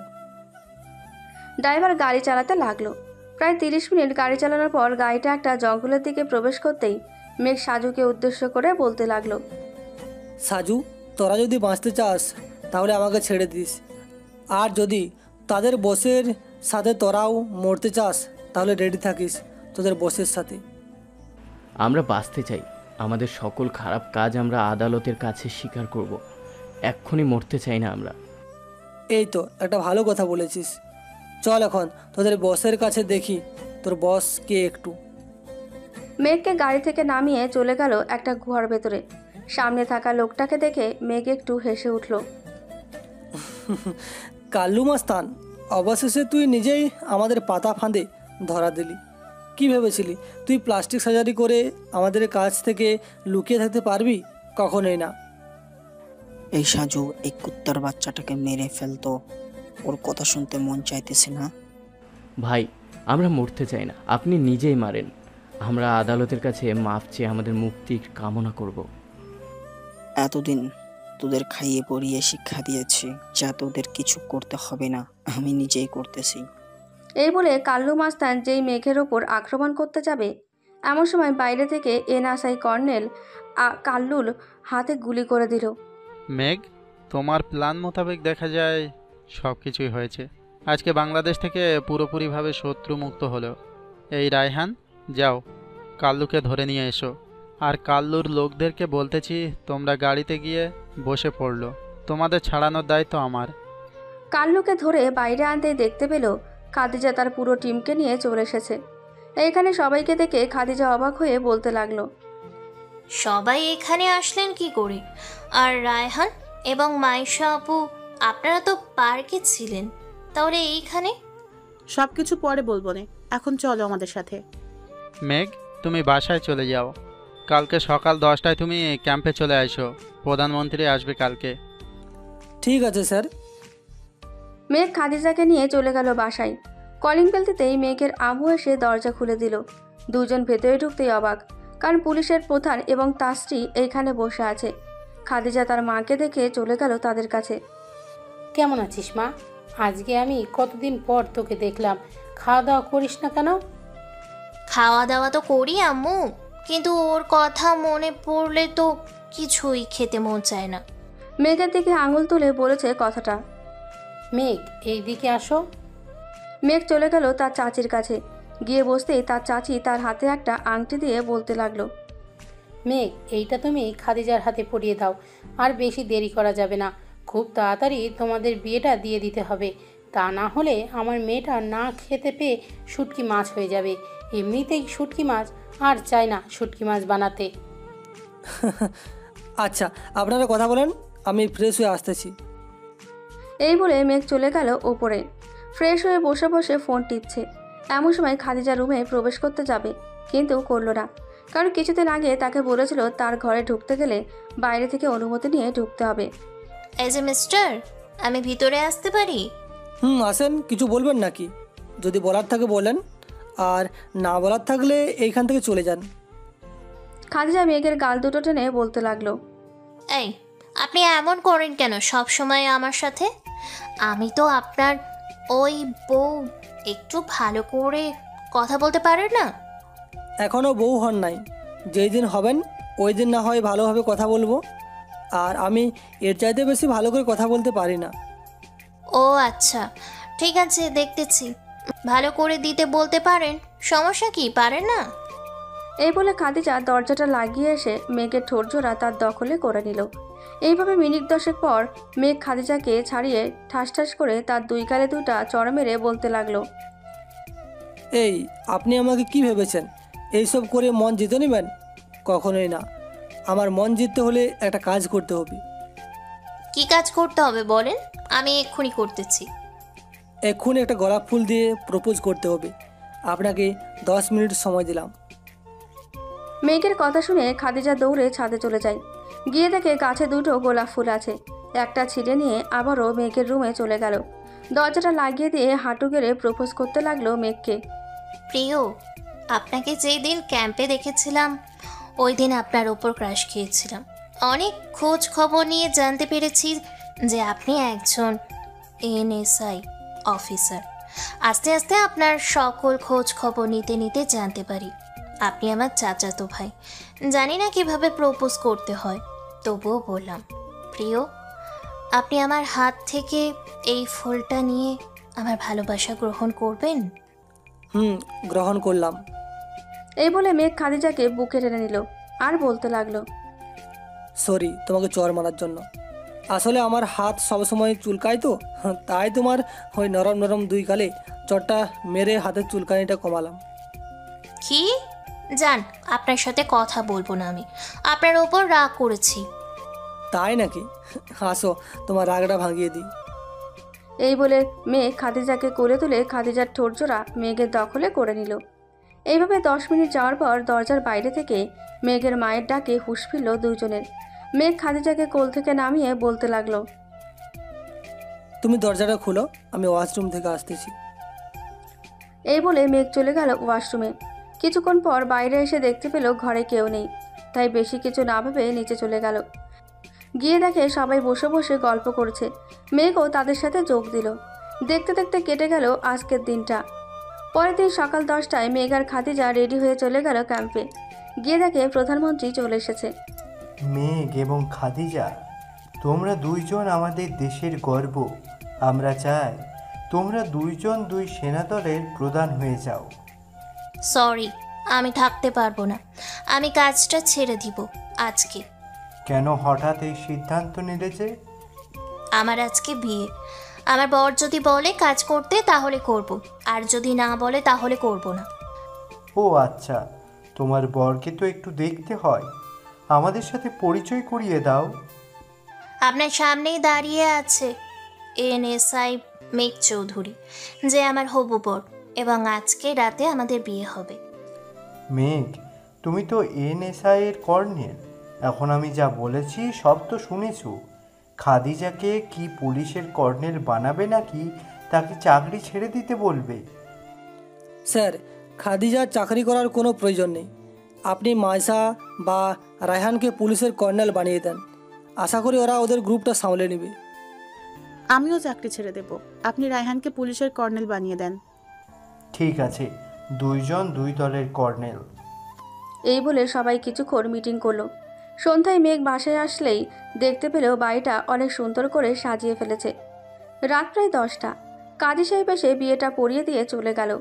ড্রাইভার গাড়ি চালাতে লাগলো। প্রায় 30 মিনিট গাড়ি চালানোর পর গাড়িটা একটা জঙ্গলের দিকে প্রবেশ করতেই মেঘ সাজুকে উদ্দেশ্য করে বলতে লাগলো, সাজু, তোরা যদি বাঁচতে চাস তাহলে আমাকে ছেড়ে দিস, আর যদি তাদের বসের সাথে তোরাও মরতে চাস তাহলে রেডি থাকিস তোদের বসের সাথে। আমরা বাঁচতে চাই। আমাদের সকল খারাপ কাজ আমরা আদালতের কাছে স্বীকার করব। এক্ষুনি মরতে চাই না আমরা। এই তো একটা ভালো কথা বলেছিস। চল এখন তোদের বসের কাছে দেখি তোর বস কে একটু। মেঘকে গাড়ি থেকে নামিয়ে চলে গেল একটা গুহার ভেতরে। সামনে থাকা লোকটাকে দেখে মেঘ একটু হেসে উঠল। কাল্লু মাস্তান, অবশেষে তুই নিজেই আমাদের পাতা ফাঁদে ধরা দিলি। কি ভেবেছিলি তুই প্লাস্টিক সার্জারি করে আমাদের কাছ থেকে লুকিয়ে থাকতে পারবি? কখনোই না। এই সাজু, এই কুত্তার বাচ্চাটাকে মেরে ফেলতো, ওর কথা শুনতে মন চাইতেছে না। ভাই, আমরা মরতে চাই না, আপনি নিজেই মারেন। আমরা আদালতের কাছে মাফ চেয়ে আমাদের মুক্তির কামনা করব। এতদিন তোদের খাইয়ে পড়িয়ে শিক্ষা দিয়েছি, যা তোদের কিছু করতে হবে না, আমি নিজেই করতেছি। এই বলে কাল্লু মাস্তান যেই মেঘের ওপর আক্রমণ করতে যাবে, এমন সময় বাইরে থেকে এনএসআই কর্নেল কাল্লুর হাতে গুলি করে দিল। মেঘ, তোমার প্ল্যান মোতাবেক দেখা যায় সব কিছুই হয়েছে। আজকে বাংলাদেশ থেকে পুরোপুরিভাবে শত্রু মুক্ত হলো। এই রায়হান, যাও কাল্লুকে ধরে নিয়ে এসো। আর কাল্লুর লোকদেরকে বলতেছি তোমরা গাড়িতে গিয়ে বসে পড়লো, তোমাদের ছাড়ানোর দায়িত্ব আমার। কাল্লুকে ধরে বাইরে আনতেই দেখতে পেল খাদিজা তার পুরো টিমকে নিয়ে চলে এসেছে। এইখানে সবাইকে দেখে খাদিজা অবাক হয়ে বলতে লাগলো, সবাই এখানে আসলেন কি করে? আর রায়হান এবং মাইশা আপু, আপনারা তো পার্কে ছিলেন, তাহলে এইখানে? সব কিছু পরে বলবো না, এখন চলো আমাদের সাথে। মেঘ, তুমি বাসায় চলে যাও। কালকে সকাল 10টায় তুমি ক্যাম্পে চলে আসো, প্রধানমন্ত্রী আসবে কালকে। ঠিক আছে স্যার। মেঘ খাদিজাকে নিয়ে চলে গেল বাসায়। কলিং বেল দিতেই মেঘের আম্মু এসে দরজা খুলে দিল। দুজন ভেতরে ঢুকতেই অবাক, কারণ পুলিশের প্রধান এবং তার স্ত্রী এইখানে বসে আছে। খাদিজা তার মাকে দেখে চলে গেল তাদের কাছে। কেমন আছিস মা? আজকে আমি কতদিন পর তোকে দেখলাম, খাওয়া দাওয়া করিস না কেন? খাওয়া দাওয়া তো করি আম্মু, কিন্তু ওর কথা মনে পড়লে তো কিছুই খেতে মন চায় না। মেঘের দিকে আঙুল তুলে বলেছে কথাটা। মেঘ, এই দিকে আসো। মেঘ চলে গেল তার চাচির কাছে। গিয়ে বসতেই তার চাচি তার হাতে একটা আংটি দিয়ে বলতে লাগলো, মেঘ, এইটা তুমি খাদিজার হাতে পরিয়ে দাও, আর বেশি দেরি করা যাবে না। খুব তাড়াতাড়ি তোমাদের বিয়েটা দিয়ে দিতে হবে, তা না হলে আমার মেয়েটা না খেতে পেয়ে শুটকি মাছ হয়ে যাবে। এমনিতেই শুটকি মাছ, আর চাই না শুটকি মাছ বানাতে। আচ্ছা, আপনারা কথা বলেন, আমি ফ্রেশ হয়ে আসতেছি। এই বলে মেঘ চলে গেল ওপরে। ফ্রেশ হয়ে বসে বসে ফোন টিপছে। এমন সময় খাদিজা রুমে প্রবেশ করতে যাবে, কিন্তু করলো না, কারণ কিছুদিন আগে তাকে বলেছিল তার ঘরে ঢুকতে গেলে বাইরে থেকে অনুমতি নিয়ে ঢুকতে হবে। এই যে মিস্টার, আমি ভিতরে আসতে পারি? আসেন। কিছু বলবেন নাকি? যদি বলার থাকে বলেন, আর না বলার থাকলে এইখান থেকে চলে যান। খাদিজা মেঘের গাল দুটো টেনে বলতে লাগলো, এই আপনি এমন করেন কেন সব সময় আমার সাথে? আমি তো আপনার ওই বউ, একটু ভালো করে কথা বলতে পারেন না? এখনও বউ হন নাই, যেই দিন হবেন ওই দিন না হয় ভালোভাবে কথা বলবো। আর আমি এর চাইতে বেশি ভালো করে কথা বলতে পারি না। ও আচ্ছা, ঠিক আছে, দেখতেছি। ভালো করে দিতে বলতে পারেন, সমস্যা কি, পারেন না? এই বলে খাদিজা দরজাটা লাগিয়ে এসে মেঘের ঠোঁটজোড়া তার দখলে করে নিল। এইভাবে মিনিট 10 পর মেঘ খাদিজাকে ছাড়িয়ে ঠাস ঠাস করে তার দুই গালে দুটা চড় মেরে বলতে লাগলো, এই আপনি আমাকে কি ভেবেছেন এইসব করে মন জিতে নেবেন? কখনোই না। আমার মন জিততে হলে একটা কাজ করতে হবে। কি কাজ করতে হবে বলেন, আমি এক্ষুনি করতেছি। এক্ষুনি একটা গোলাপ ফুল দিয়ে প্রপোজ করতে হবে। আপনাকে 10 মিনিট সময় দিলাম। মেঘের কথা শুনে খাদিজা দৌড়ে ছাদে চলে যায়। গিয়ে দেখে গাছে দুটো গোলাপ ফুল আছে। একটা ছিঁড়ে নিয়ে আবারও মেঘের রুমে চলে গেল। দরজাটা লাগিয়ে দিয়ে হাঁটু গেড়ে প্রপোজ করতে লাগলো মেঘকে। প্রিয়, আপনাকে যেই দিন ক্যাম্পে দেখেছিলাম ওই দিন আপনার ওপর ক্রাশ খেয়েছিলাম। অনেক খোঁজ খবর নিয়ে জানতে পেরেছি যে আপনি একজন NSI অফিসার। আস্তে আস্তে আপনার সকল খোঁজ খবর নিতে নিতে জানতে পারি আপনি আমার চাচাতো ভাই। জানি না কিভাবে প্রপোজ করতে হয়, তবুও বললাম। প্রিয়, আপনি আমার হাত থেকে এই ফুলটা নিয়ে আমার ভালোবাসা গ্রহণ করবেন? গ্রহণ করলাম। এই বলে মেঘ খাদিজাকে বুকে টেনে নিল আর বলতে লাগলো, সরি তোমাকে চর মারার জন্য। আসলে আমার হাত সবসময় চুলকায় তো, তাই তোমার ওই নরম নরম দুই গালে চরটা মেরে হাতের চুলকানিটা কমালাম। কি? যান, আপনার সাথে কথা বলবো না আমি, আপনার ওপর রাগ করেছি। তাই নাকি? আসো তোমার রাগটা ভাঙিয়ে দিই। এই বলে মেঘ খাদিজাকে কোলে তুলে খাদিজার ঠোঁটজোড়া মেঘের দখলে করে নিল। এইভাবে 10 মিনিট যাওয়ার পর দরজার বাইরে থেকে মেঘের মায়ের ডাকে হুঁশ ফিরল দুইজনের। মেঘ খাদিজাকে কোল থেকে নামিয়ে বলতে লাগলো, তুমি দরজাটা খুলো, আমি ওয়াশরুম থেকে আসতেছি। এই বলে মেঘ চলে গেল ওয়াশরুমে। কিছুক্ষণ পর বাইরে এসে দেখতে পেল ঘরে কেউ নেই, তাই বেশি কিছু না ভেবে নিচে চলে গেল। গিয়ে দেখে সবাই বসে বসে গল্প করছে। মেঘও তাদের সাথে যোগ দিল। দেখতে দেখতে কেটে গেল আজকের দিনটা। পরের দিন সকাল 10টায় মেঘ আর খাদিজা রেডি হয়ে চলে গেল ক্যাম্পে। গিয়ে দেখে প্রধানমন্ত্রী চলে এসেছে। মেঘ এবং খাদিজা, তোমরা দুইজন আমাদের দেশের গর্ব। আমরা চাই তোমরা দুইজন দুই সেনাদলের প্রধান হয়ে যাও। সরি, আমি থাকতে পারবো না। আমি কাজটা ছেড়ে দিব আজকে। কেন হঠাৎ এই সিদ্ধান্ত নিলে যে? আমার আজকে বিয়ে। আমার বর যদি বলে কাজ করতে তাহলে করব, আর যদি না বলে তাহলে করব না। ও আচ্ছা, তোমার বরকে তো একটু দেখতে হয়, আমাদের সাথে পরিচয় করিয়ে দাও। আপনার সামনেই দাঁড়িয়ে আছে NSI মেঘ চৌধুরী, যে আমার হবু বর, এবং আজকে রাতে আমাদের বিয়ে হবে। মেঘ, তুমি তো NSI এর কর্নেল। এখন আমি যা বলেছি সব তো শুনেছো। খাদিজাকে কি পুলিশের কর্নেল বানাবে নাকি তাকে চাকরি ছেড়ে দিতে বলবে? স্যার, খাদিজার চাকরি করার কোনো প্রয়োজন নেই। আপনি মাইসা বা রায়হানকে পুলিশের কর্নেল বানিয়ে দেন। আশা করি ওরা ওদের গ্রুপটা সামলে নেবে। আমিও চাকরি ছেড়ে দেব, আপনি রায়হানকে পুলিশের কর্নেল বানিয়ে দেন। ঠিক আছে, দুইজন দুই দলের কর্নেল। এই বলে সবাই কিছুক্ষণ মিটিং করলো। সন্ধ্যায় মেঘ বাসায় আসলেই দেখতে পেল বাড়িটা অনেক সুন্দর করে সাজিয়ে ফেলেছে। রাত প্রায় 10টা। কাজী সাহেব এসে বিয়েটা পড়িয়ে দিয়ে চলে গেল।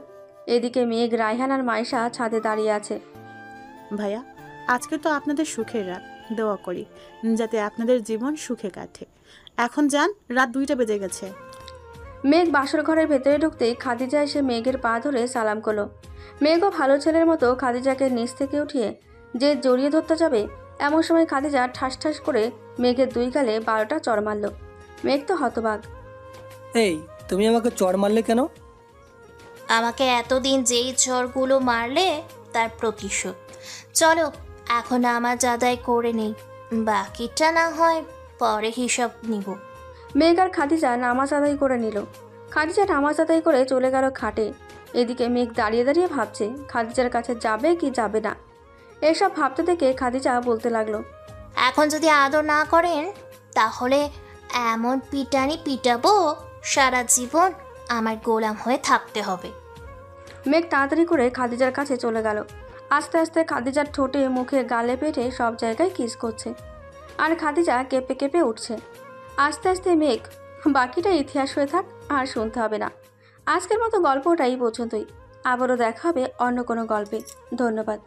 এদিকে মেঘ, রায়হান আর মাইশা ছাদে দাঁড়িয়ে আছে। ভাইয়া, আজকে তো আপনাদের সুখের রাত, দোয়া করি যাতে আপনাদের জীবন সুখে কাটে। এখন যান, রাত 2টা বেজে গেছে। মেঘ বাসর ঘরের ভেতরে ঢুকতেই খাদিজা এসে মেঘের পা ধরে সালাম করলো। মেঘও ভালো ছেলের মতো খাদিজাকে নিচ থেকে উঠিয়ে যে জড়িয়ে ধরতে যাবে, এমন সময় খাদিজা ঠাস ঠাস করে মেঘের 2 গালে 12টা চড় মারল। মেঘ তো হতবাক। এই, তুমি আমাকে চড় মারলে কেন? আমাকে এতদিন যেই চড়গুলো মারলে তার প্রতিশোধ। চলো এখন নামাজ আদায় করে নেই, বাকিটা না হয় পরে হিসাব নিব। মেঘ আর খাদিজা নামাজ আদায় করে নিল। খাদিজা নামাজ আদায় করে চলে গেল খাটে। এদিকে মেঘ দাঁড়িয়ে দাঁড়িয়ে ভাবছে খাদিজার কাছে যাবে কি যাবে না। এসব ভাবতে দেখে খাদিজা বলতে লাগলো, এখন যদি আদর না করেন তাহলে এমন পিটানি পিটাবো সারা জীবন আমার গোলাম হয়ে থাকতে হবে। মেঘ তাড়াতাড়ি করে খাদিজার কাছে চলে গেল। আস্তে আস্তে খাদিজার ঠোঁটে, মুখে, গালে, পেটে সব জায়গায় কিস করছে আর খাদিজা কেঁপে কেঁপে উঠছে। আস্তে আস্তে মেঘ বাকিটা ইতিহাস হয়ে থাক, আর শুনতে হবে না। আজকের মতো গল্পটাই পর্যন্তই। আবারও দেখা হবে অন্য কোনো গল্পে। ধন্যবাদ।